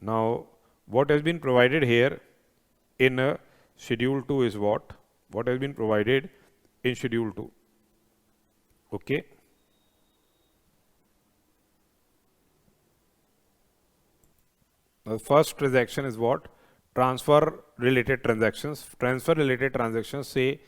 now what has been provided here in schedule 2 is what has been provided in schedule 2. Okay, the first transaction is what transfer related transactions. Transfer related transactions say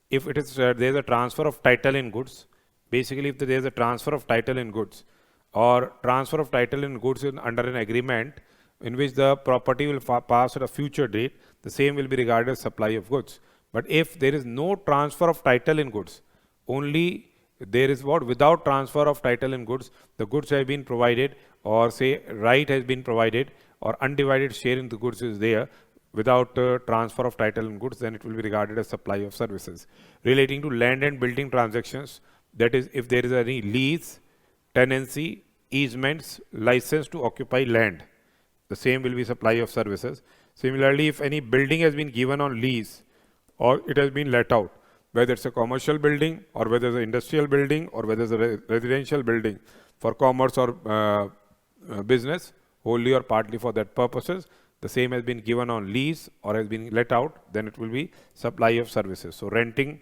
if it is there is a transfer of title in goods, basically if there is a transfer of title in goods or transfer of title in goods under an agreement in which the property will pass at a future date, the same will be regarded as supply of goods. But if there is no transfer of title in goods, only there is what without transfer of title in goods, the goods have been provided or say right has been provided or undivided share in the goods is there without transfer of title in goods, then it will be regarded as supply of services. Relating to land and building transactions, that is if there is any lease, tenancy, easements, license to occupy land, the same will be supply of services. Similarly, if any building has been given on lease or it has been let out, whether it's a commercial building or whether it's an industrial building or whether it's a residential building for commerce or business, wholly or partly for that purposes, the same has been given on lease or has been let out, then it will be supply of services. So renting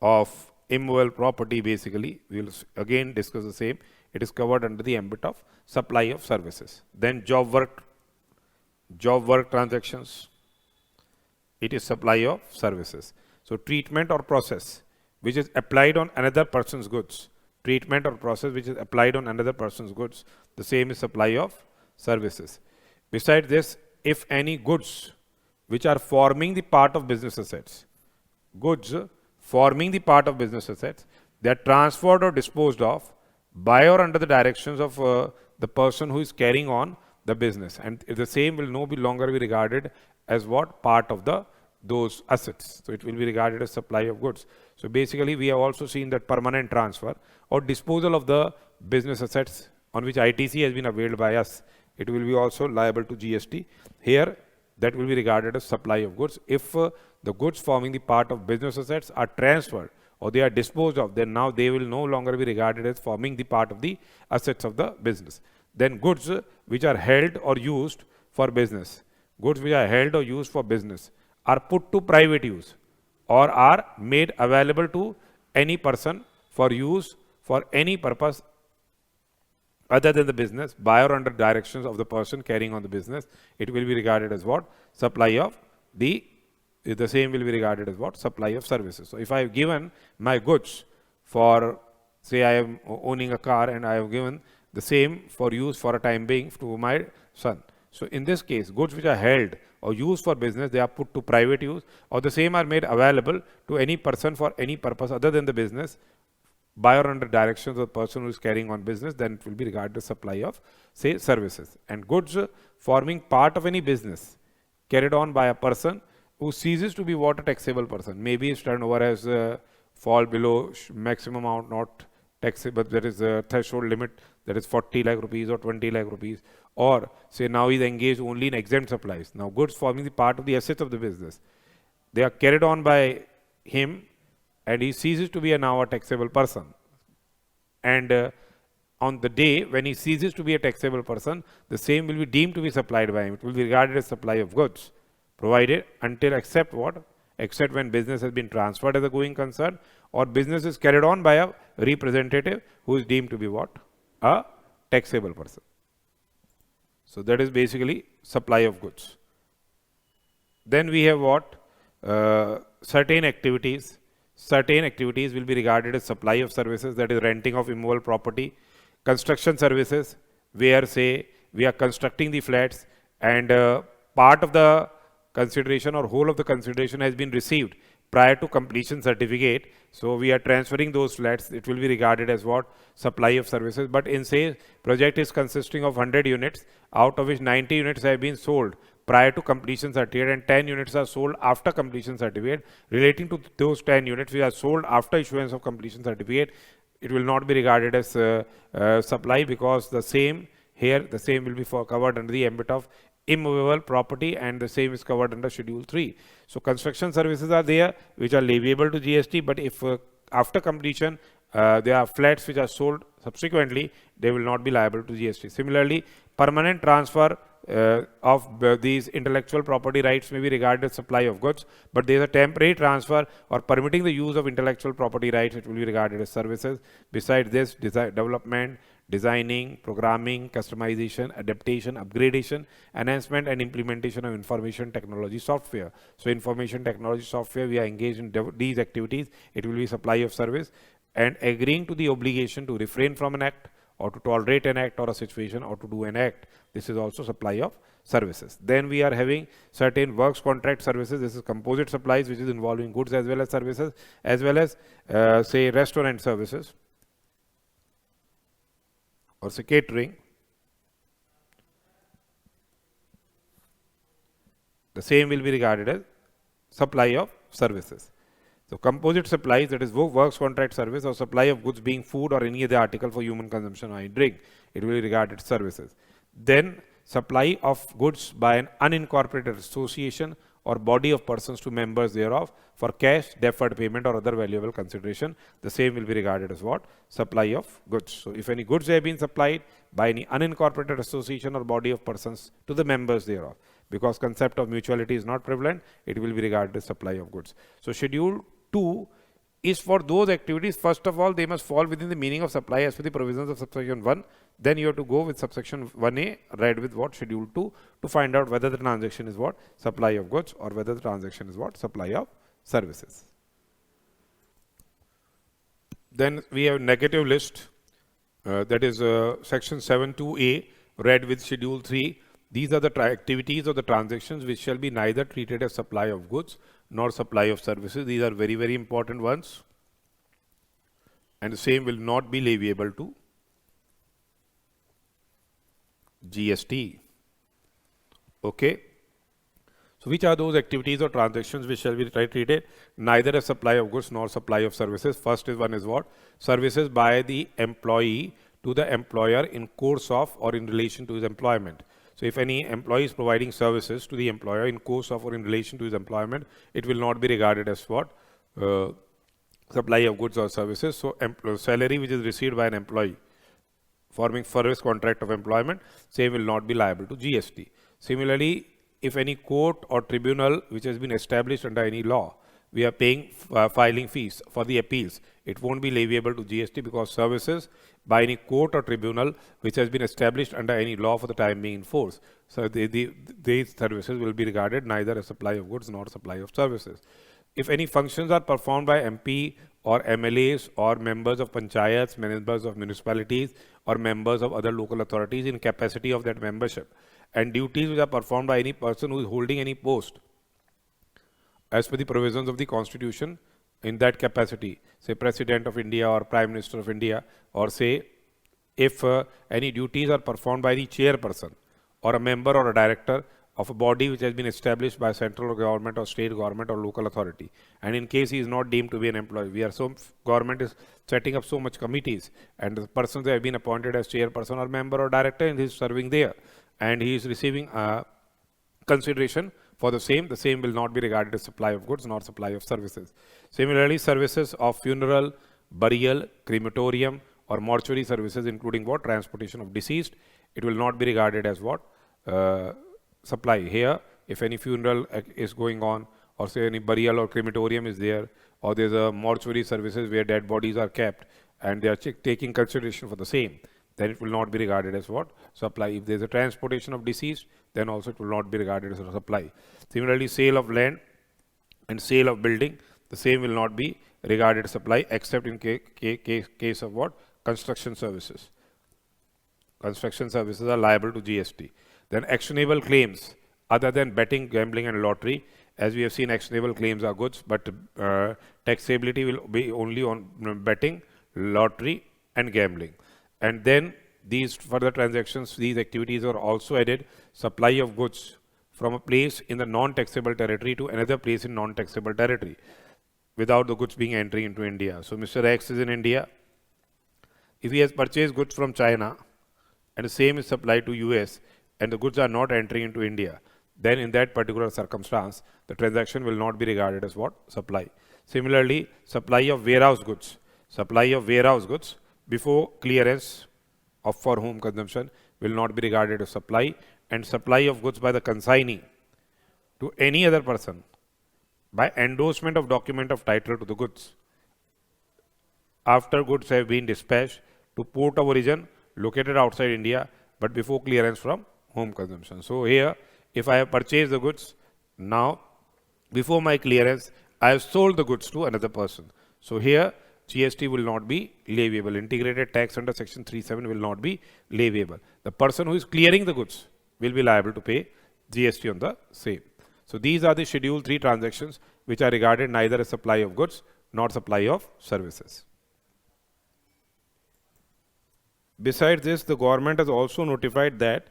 of immovable property, basically we will again discuss the same, it is covered under the ambit of supply of services. Then job work transactions, it is supply of services. So treatment or process which is applied on another person's goods, treatment or process which is applied on another person's goods, the same is supply of services. Besides this, if any goods which are forming the part of business assets, goods forming the part of business assets, they are transferred or disposed of by or under the directions of the person who is carrying on the business, and the same will no longer be regarded as what part of those assets. So it will be regarded as supply of goods. So basically we have also seen that permanent transfer or disposal of the business assets on which ITC has been availed by us, it will be also liable to GST. Here that will be regarded as supply of goods. If the goods forming the part of business assets are transferred or they are disposed of, then now they will no longer be regarded as forming the part of the assets of the business. Then goods which are held or used for business, goods which are held or used for business are put to private use or are made available to any person for use for any purpose other than the business by or under directions of the person carrying on the business, it will be regarded as what supply of the same will be regarded as what supply of services. So if I have given my goods for, say I am owning a car and I have given the same for use for a time being to my son. So in this case, goods which are held or used for business, they are put to private use or the same are made available to any person for any purpose other than the business by or under directions of the person who is carrying on business, then it will be regarded as supply of, say, services. And goods forming part of any business carried on by a person who ceases to be what a taxable person. Maybe his turnover has fall below maximum amount not tax, but there is a threshold limit that is 40 lakh rupees or 20 lakh rupees, or say now he's engaged only in exempt supplies. Now goods forming the part of the assets of the business, they are carried on by him and he ceases to be now a taxable person. And on the day when he ceases to be a taxable person, the same will be deemed to be supplied by him. It will be regarded as supply of goods, provided until except what? Except when business has been transferred as a going concern or business is carried on by a representative who is deemed to be what? A taxable person. So that is basically supply of goods. Then we have what? Certain activities. Certain activities will be regarded as supply of services, that is renting of immovable property. Construction services, where say we are constructing the flats and part of the consideration or whole of the consideration has been received prior to completion certificate. So we are transferring those flats. It will be regarded as what? Supply of services. But in say project is consisting of 100 units, out of which 90 units have been sold prior to completion certificate and 10 units are sold after completion certificate. Relating to those 10 units which are sold after issuance of completion certificate, it will not be regarded as supply, because the same will be covered under the ambit of immovable property and the same is covered under Schedule 3. So construction services are there which are leviable to GST, but if after completion there are flats which are sold subsequently, they will not be liable to GST. Similarly, permanent transfer of these intellectual property rights may be regarded as supply of goods, but there is a temporary transfer or permitting the use of intellectual property rights, it will be regarded as services. Besides this, development, designing, programming, customization, adaptation, upgradation, enhancement and implementation of information technology software. So information technology software, we are engaged in these activities, it will be supply of service. And agreeing to the obligation to refrain from an act or to tolerate an act or a situation or to do an act, this is also supply of services. Then we are having certain works contract services. This is composite supplies, which is involving goods as well as services, as well as say restaurant services or say catering. The same will be regarded as supply of services. So composite supplies, that is works contract service or supply of goods being food or any other article for human consumption or drink, it will be regarded as services. Then supply of goods by an unincorporated association or body of persons to members thereof for cash, deferred payment or other valuable consideration, the same will be regarded as what? Supply of goods. So if any goods have been supplied by any unincorporated association or body of persons to the members thereof, because concept of mutuality is not prevalent, it will be regarded as supply of goods. So Schedule 2 is for those activities, first of all, they must fall within the meaning of supply as per the provisions of subsection 1. Then you have to go with subsection 1A, read with what? Schedule 2, to find out whether the transaction is what? Supply of goods, or whether the transaction is what? Supply of services. Then we have negative list, that is section 7.2A, read with Schedule 3. These are the activities or the transactions which shall be neither treated as supply of goods nor supply of services. These are very, very important ones. And the same will not be leviable to GST. Okay. So which are those activities or transactions which shall be treated neither as supply of goods nor supply of services? First is one is what? Services by the employee to the employer in course of or in relation to his employment. So if any employee is providing services to the employer in course of or in relation to his employment, it will not be regarded as what? Supply of goods or services. So salary which is received by an employee forming first contract of employment, same will not be liable to GST. Similarly, if any court or tribunal which has been established under any law, we are paying filing fees for the appeals, it won't be leviable to GST, because services by any court or tribunal which has been established under any law for the time being in force. So these services will be regarded neither as supply of goods nor supply of services. If any functions are performed by MP or MLAs or members of panchayats, members of municipalities or members of other local authorities in capacity of that membership, and duties which are performed by any person who is holding any post as per the provisions of the Constitution in that capacity, say President of India or Prime Minister of India, or say if any duties are performed by the chairperson or a member or a director of a body which has been established by central government or state government or local authority. And in case he is not deemed to be an employee, government is setting up so much committees, and the persons have been appointed as chairperson or member or director, and he is serving there, and he is receiving consideration for the same will not be regarded as supply of goods nor supply of services. Similarly, services of funeral, burial, crematorium, or mortuary services, including what? Transportation of deceased, it will not be regarded as what? Supply. Here, if any funeral is going on, or say any burial or crematorium is there, or there's a mortuary services where dead bodies are kept, and they are taking consideration for the same, then it will not be regarded as what? Supply. If there's a transportation of deceased, then also it will not be regarded as a supply. Similarly, sale of land and sale of building, the same will not be regarded as supply, except in case of what? Construction services. Construction services are liable to GST. Then actionable claims other than betting, gambling and lottery. As we have seen, actionable claims are goods, but taxability will be only on betting, lottery and gambling. And then these further transactions, these activities are also added: supply of goods from a place in the non-taxable territory to another place in non-taxable territory without the goods being entering into India. So Mr. X is in India. If he has purchased goods from China and the same is supplied to US and the goods are not entering into India, then in that particular circumstance, the transaction will not be regarded as what? Supply. Similarly, supply of warehouse goods. Supply of warehouse goods before clearance of for home consumption will not be regarded as supply, and supply of goods by the consignee to any other person by endorsement of document of title to the goods after goods have been dispatched to port of origin located outside India, but before clearance from home consumption. So here, if I have purchased the goods, now before my clearance, I have sold the goods to another person. So here, GST will not be leviable. Integrated tax under section 37 will not be leviable. The person who is clearing the goods will be liable to pay GST on the same. So these are the Schedule 3 transactions which are regarded neither as supply of goods nor supply of services. Besides this, the government has also notified that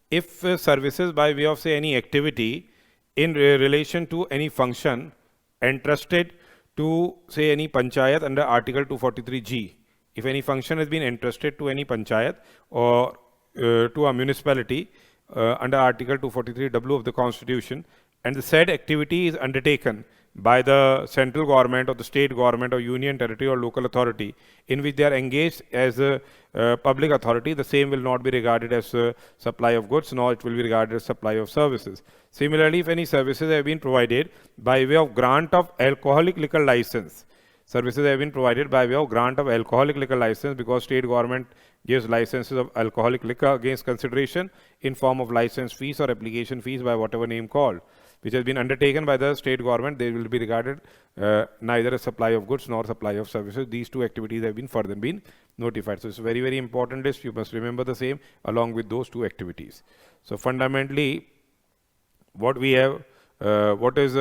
if services by way of say any activity in relation to any function entrusted to say any panchayat under Article 243G, if any function has been entrusted to any panchayat or to a municipality under Article 243W of the Constitution, and the said activity is undertaken by the central government or the state government or union territory or local authority in which they are engaged as a public authority, the same will not be regarded as supply of goods, nor it will be regarded as supply of services. Similarly, if any services have been provided by way of grant of alcoholic liquor license, services have been provided by way of grant of alcoholic liquor license, because state government gives licenses of alcoholic liquor against consideration in form of license fees or application fees by whatever name called, which has been undertaken by the state government, they will be regarded neither as supply of goods nor supply of services. These two activities have been further been notified. So it's a very, very important list. You must remember the same along with those two activities. So fundamentally, what we have, what is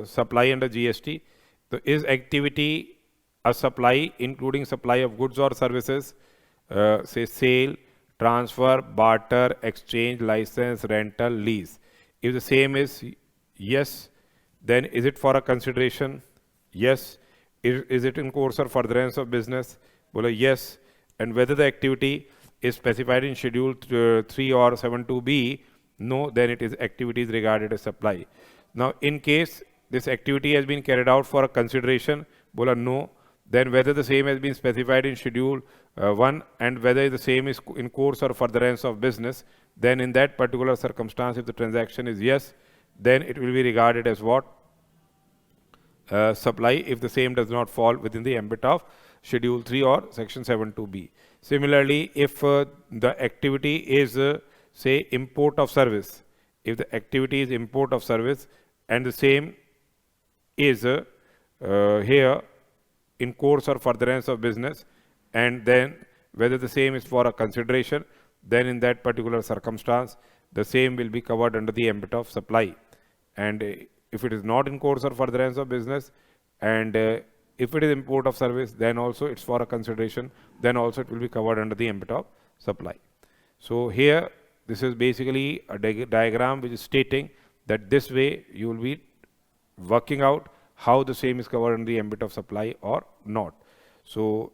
supply under GST? So is activity a supply including supply of goods or services, say sale, transfer, barter, exchange, license, rental, lease? If the same is yes, then is it for a consideration? Yes. Is it in course or furtherance of business? Well, yes. And whether the activity is specified in Schedule 3 or 72B, no, then it is activity is regarded as supply. Now, in case this activity has been carried out for a consideration, bola no, then whether the same has been specified in Schedule 1 and whether the same is in course or furtherance of business, then in that particular circumstance, if the transaction is yes, then it will be regarded as what? Supply, if the same does not fall within the ambit of Schedule 3 or Section 72B. Similarly, if the activity is, say, import of service, if the activity is import of service and the same is here in course or furtherance of business, and then whether the same is for a consideration, then in that particular circumstance, the same will be covered under the ambit of supply. And if it is not in course or furtherance of business, and if it is import of service, then also it's for a consideration, then also it will be covered under the ambit of supply. So here This is basically a diagram which is stating that this way you will be working out how the same is covered in the ambit of supply or not. So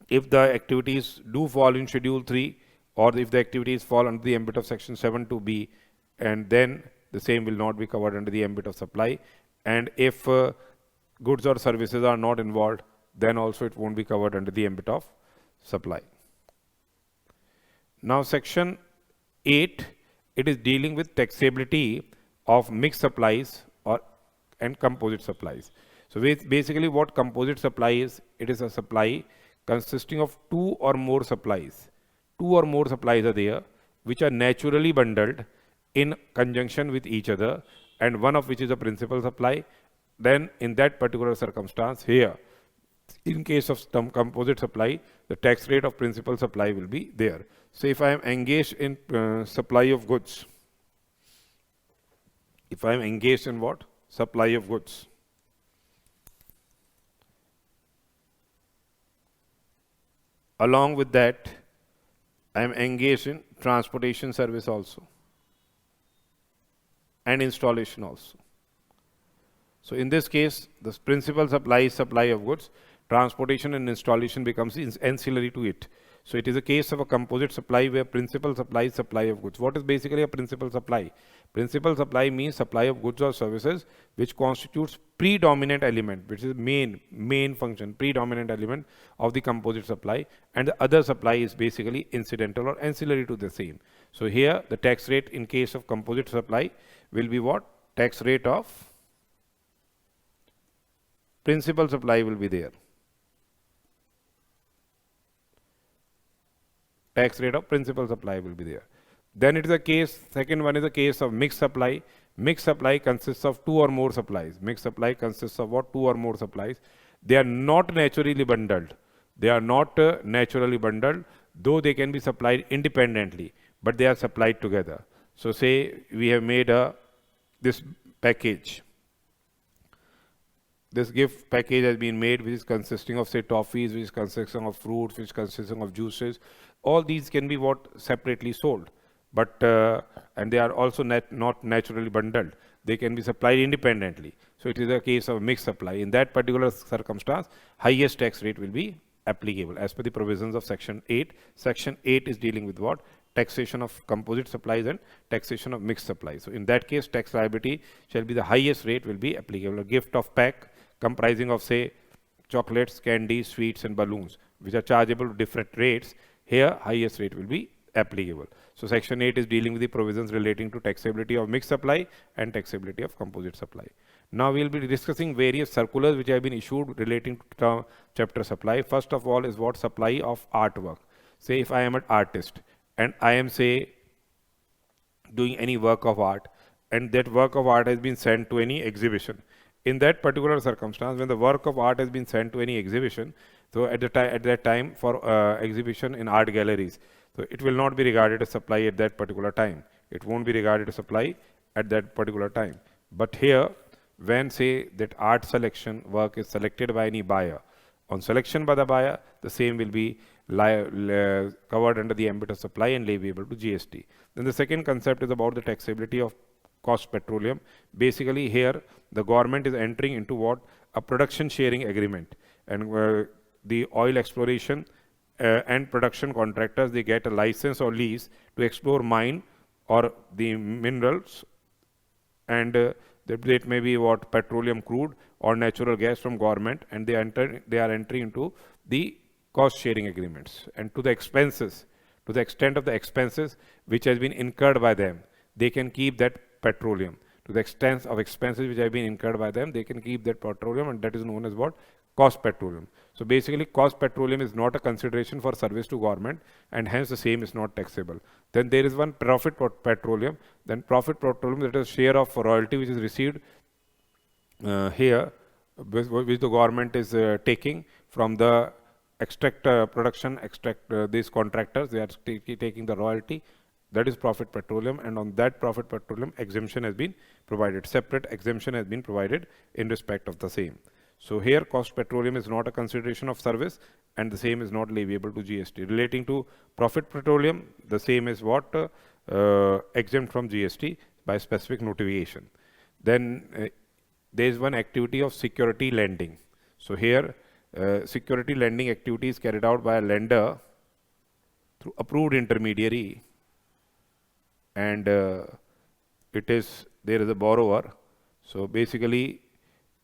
if the activities do fall in schedule 3, or if the activities fall under the ambit of section 7 to B, and then the same will not be covered under the ambit of supply. And if goods or services are not involved, then also it won't be covered under the ambit of supply. Now section 8, it is dealing with taxability of mixed supplies and composite supplies. So basically what composite supply is, it is a supply consisting of two or more supplies. Two or more supplies are there which are naturally bundled in conjunction with each other, and one of which is a principal supply. Then in that particular circumstance here, in case of some composite supply, the tax rate of principal supply will be there. So if I am engaged in supply of goods, if I am engaged in what? Supply of goods. Along with that, I am engaged in transportation service also and installation also. So in this case, the principal supply is supply of goods. Transportation and installation becomes ancillary to it. So it is a case of a composite supply where principal supply is supply of goods. What is basically a principal supply? Principal supply means supply of goods or services which constitutes predominant element, which is main function, predominant element of the composite supply, and the other supply is basically incidental or ancillary to the same. So here the tax rate in case of composite supply will be what? Tax rate of principal supply will be there. Tax rate of principal supply will be there. Then it is a case, second one is a case of mixed supply. Mixed supply consists of two or more supplies. Mixed supply consists of what? Two or more supplies. They are not naturally bundled. They are not naturally bundled, though they can be supplied independently, but they are supplied together. So say we have made this package. This gift package has been made, which is consisting of, say, toffees, which is consisting of fruits, which is consisting of juices. All these can be what? Separately sold. But, and they are also not naturally bundled. They can be supplied independently. So it is a case of mixed supply. In that particular circumstance, highest tax rate will be applicable as per the provisions of section 8. Section 8 is dealing with what? Taxation of composite supplies and taxation of mixed supplies. So in that case, tax liability shall be the highest rate will be applicable. A gift of pack comprising of, say, chocolates, candies, sweets and balloons, which are chargeable to different rates, here highest rate will be applicable. So section 8 is dealing with the provisions relating to taxability of mixed supply and taxability of composite supply. Now we will be discussing various circulars which have been issued relating to chapter supply. First of all is what? Supply of artwork. Say if I am an artist and I am, say, doing any work of art, and that work of art has been sent to any exhibition. In that particular circumstance, when the work of art has been sent to any exhibition, so at that time for exhibition in art galleries, so it will not be regarded as supply at that particular time. It won't be regarded as supply at that particular time. But here, when, say, that art selection work is selected by any buyer, on selection by the buyer, the same will be covered under the ambit of supply and leviable to GST. Then the second concept is about the taxability of cost petroleum. Basically here the government is entering into what? A production sharing agreement, and the oil exploration and production contractors, they get a license or lease to explore mine or the minerals, and that may be what? Petroleum crude or natural gas from government, and they are entering into the cost sharing agreements. And to the expenses, to the extent of the expenses which has been incurred by them, they can keep that petroleum. To the extent of expenses which have been incurred by them, they can keep that petroleum, and that is known as what? Cost petroleum. So basically cost petroleum is not a consideration for service to government, and hence the same is not taxable. Then there is one profit petroleum. Then profit petroleum, that is share of royalty which is received here, which the government is taking from the these contractors, they are taking the royalty. That is profit petroleum, and on that profit petroleum exemption has been provided. Separate exemption has been provided in respect of the same. So here cost petroleum is not a consideration of service, and the same is not leviable to GST. Relating to profit petroleum, the same is what? exempt from GST by specific notification. Then there is one activity of security lending. So here, security lending activity is carried out by a lender through approved intermediary, and there is a borrower. So basically,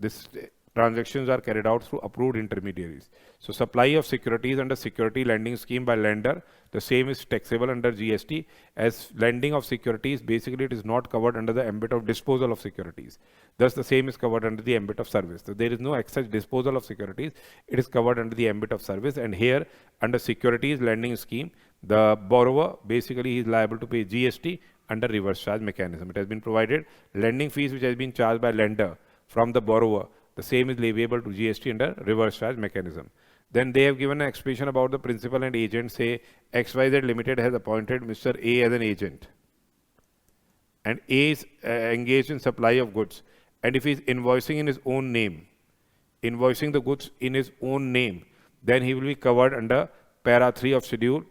this transactions are carried out through approved intermediaries. So supply of securities under security lending scheme by lender, the same is taxable under GST. As lending of securities, basically it is not covered under the ambit of disposal of securities. Thus the same is covered under the ambit of service. So there is no such disposal of securities. It is covered under the ambit of service. And here under securities lending scheme, the borrower basically is liable to pay GST under reverse charge mechanism. It has been provided lending fees which has been charged by lender from the borrower, the same is leviable to GST under reverse charge mechanism. Then they have given an explanation about the principal and agent. Say XYZ Limited has appointed Mr. A as an agent, and A is engaged in supply of goods, and if he is invoicing in his own name, invoicing the goods in his own name, then he will be covered under para 3 of schedule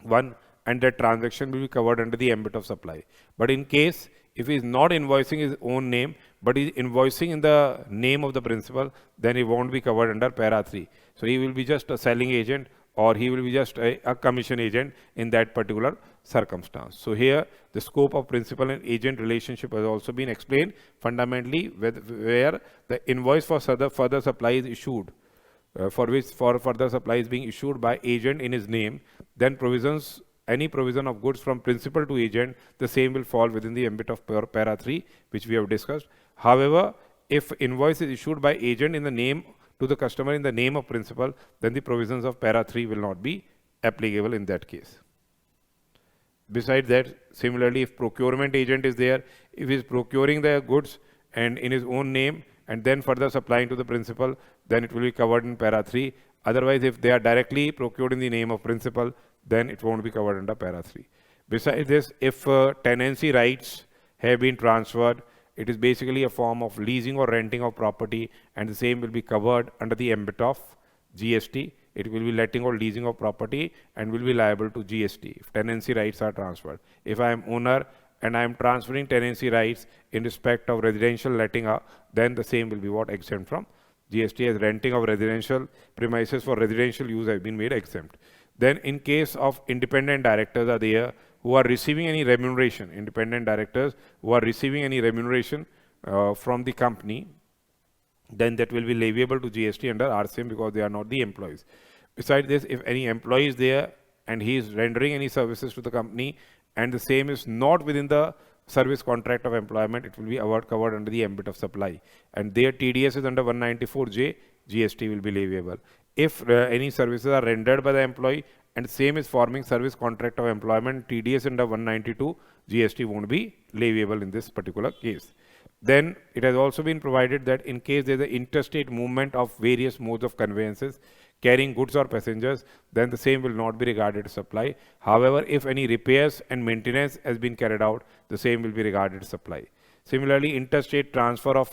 1, and that transaction will be covered under the ambit of supply. But in case if he is not invoicing his own name, but he is invoicing in the name of the principal, then he won't be covered under para 3. So he will be just a selling agent, or he will be just a commission agent in that particular circumstance. So here the scope of principal and agent relationship has also been explained fundamentally, where the invoice for further supply is issued, for further supply is being issued by agent in his name, then any provision of goods from principal to agent, the same will fall within the ambit of para 3, which we have discussed. However, if invoice is issued by agent in the name to the customer in the name of principal, then the provisions of para 3 will not be applicable in that case. Besides that, similarly, if procurement agent is there, if he is procuring the goods and in his own name and then further supplying to the principal, then it will be covered in para 3. Otherwise, if they are directly procured in the name of principal, then it won't be covered under para 3. Besides this, if tenancy rights have been transferred, it is basically a form of leasing or renting of property, and the same will be covered under the ambit of GST. It will be letting or leasing of property and will be liable to GST if tenancy rights are transferred. If I am owner and I am transferring tenancy rights in respect of residential letting out, then the same will be exempt from GST, as renting of residential premises for residential use has been made exempt. Then in case of independent directors are there who are receiving any remuneration, independent directors who are receiving any remuneration from the company, then that will be leviable to GST under RCM because they are not the employees. Besides this, if any employee is there and he is rendering any services to the company and the same is not within the service contract of employment, it will be covered under the ambit of supply. And their TDS is under 194J, GST will be leviable. If any services are rendered by the employee and same is forming service contract of employment, TDS under 192, GST won't be leviable in this particular case. Then it has also been provided that in case there is an interstate movement of various modes of conveyances carrying goods or passengers, then the same will not be regarded as supply. However, if any repairs and maintenance has been carried out, the same will be regarded as supply. Similarly, interstate transfer of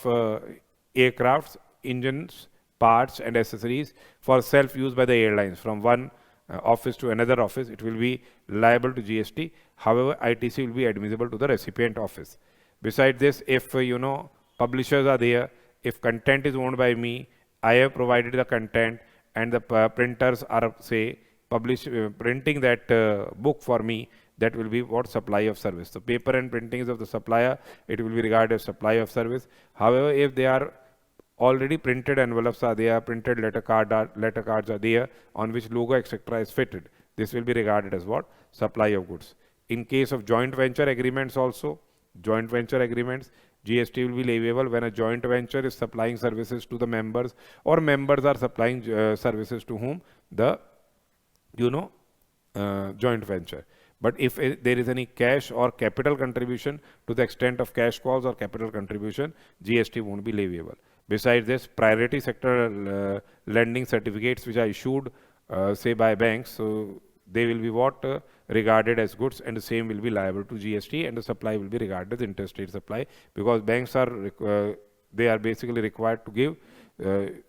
aircrafts, engines, parts and accessories for self-use by the airlines from one office to another office, it will be liable to GST. However, ITC will be admissible to the recipient office. Besides this, if publishers are there, if content is owned by me, I have provided the content and the printers are say printing that book for me, that will be supply of service. So paper and printing is of the supplier, it will be regarded as supply of service. However, if they are already printed envelopes are there, printed letter cards are there on which logo etc. is fitted, this will be regarded as supply of goods. In case of joint venture agreements also, joint venture agreements, GST will be leviable when a joint venture is supplying services to the members or members are supplying services to whom? The joint venture. But if there is any cash or capital contribution to the extent of cash calls or capital contribution, GST won't be leviable. Besides this, priority sector lending certificates which are issued say by banks, so they will be regarded as goods and the same will be liable to GST, and the supply will be regarded as interstate supply because banks are they are basically required to give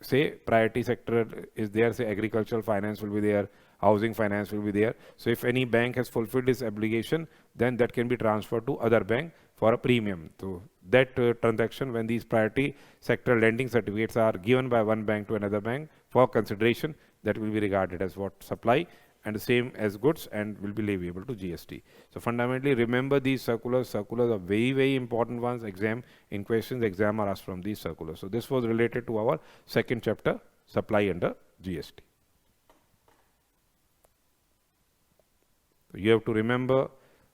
say priority sector is there, say agricultural finance will be there, housing finance will be there. So if any bank has fulfilled its obligation, then that can be transferred to other bank for a premium. So that transaction, when these priority sector lending certificates are given by one bank to another bank for consideration, that will be regarded as what supply, and the same as goods, and will be leviable to GST. So fundamentally, remember these circulars. Circulars are very, very important ones. In questions, exam are asked from these circulars. So this was related to our second chapter, supply under GST. So you have to remember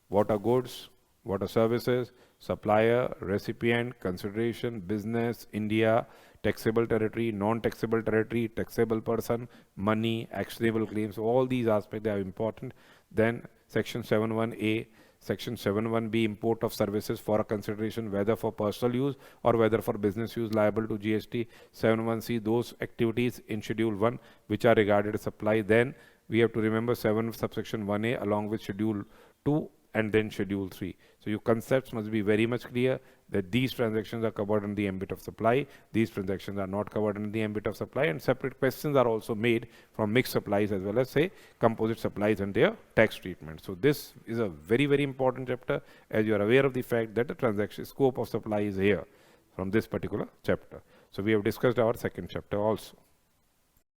what are goods, what are services, supplier, recipient, consideration, business, India, taxable territory, non-taxable territory, taxable person, money, actionable claims. All these aspects, they are important. Then section 71A, section 71B, import of services for a consideration, whether for personal use or whether for business use, liable to GST. 71C, those activities in schedule 1 which are regarded as supply. Then we have to remember 7 subsection 1A along with schedule 2 and then schedule 3. So your concepts must be very much clear that these transactions are covered in the ambit of supply, these transactions are not covered in the ambit of supply, and separate questions are also made from mixed supplies as well as say composite supplies and their tax treatment. So this is a very, very important chapter, as you are aware of the fact that the transaction scope of supply is here from this particular chapter. So we have discussed our second chapter also.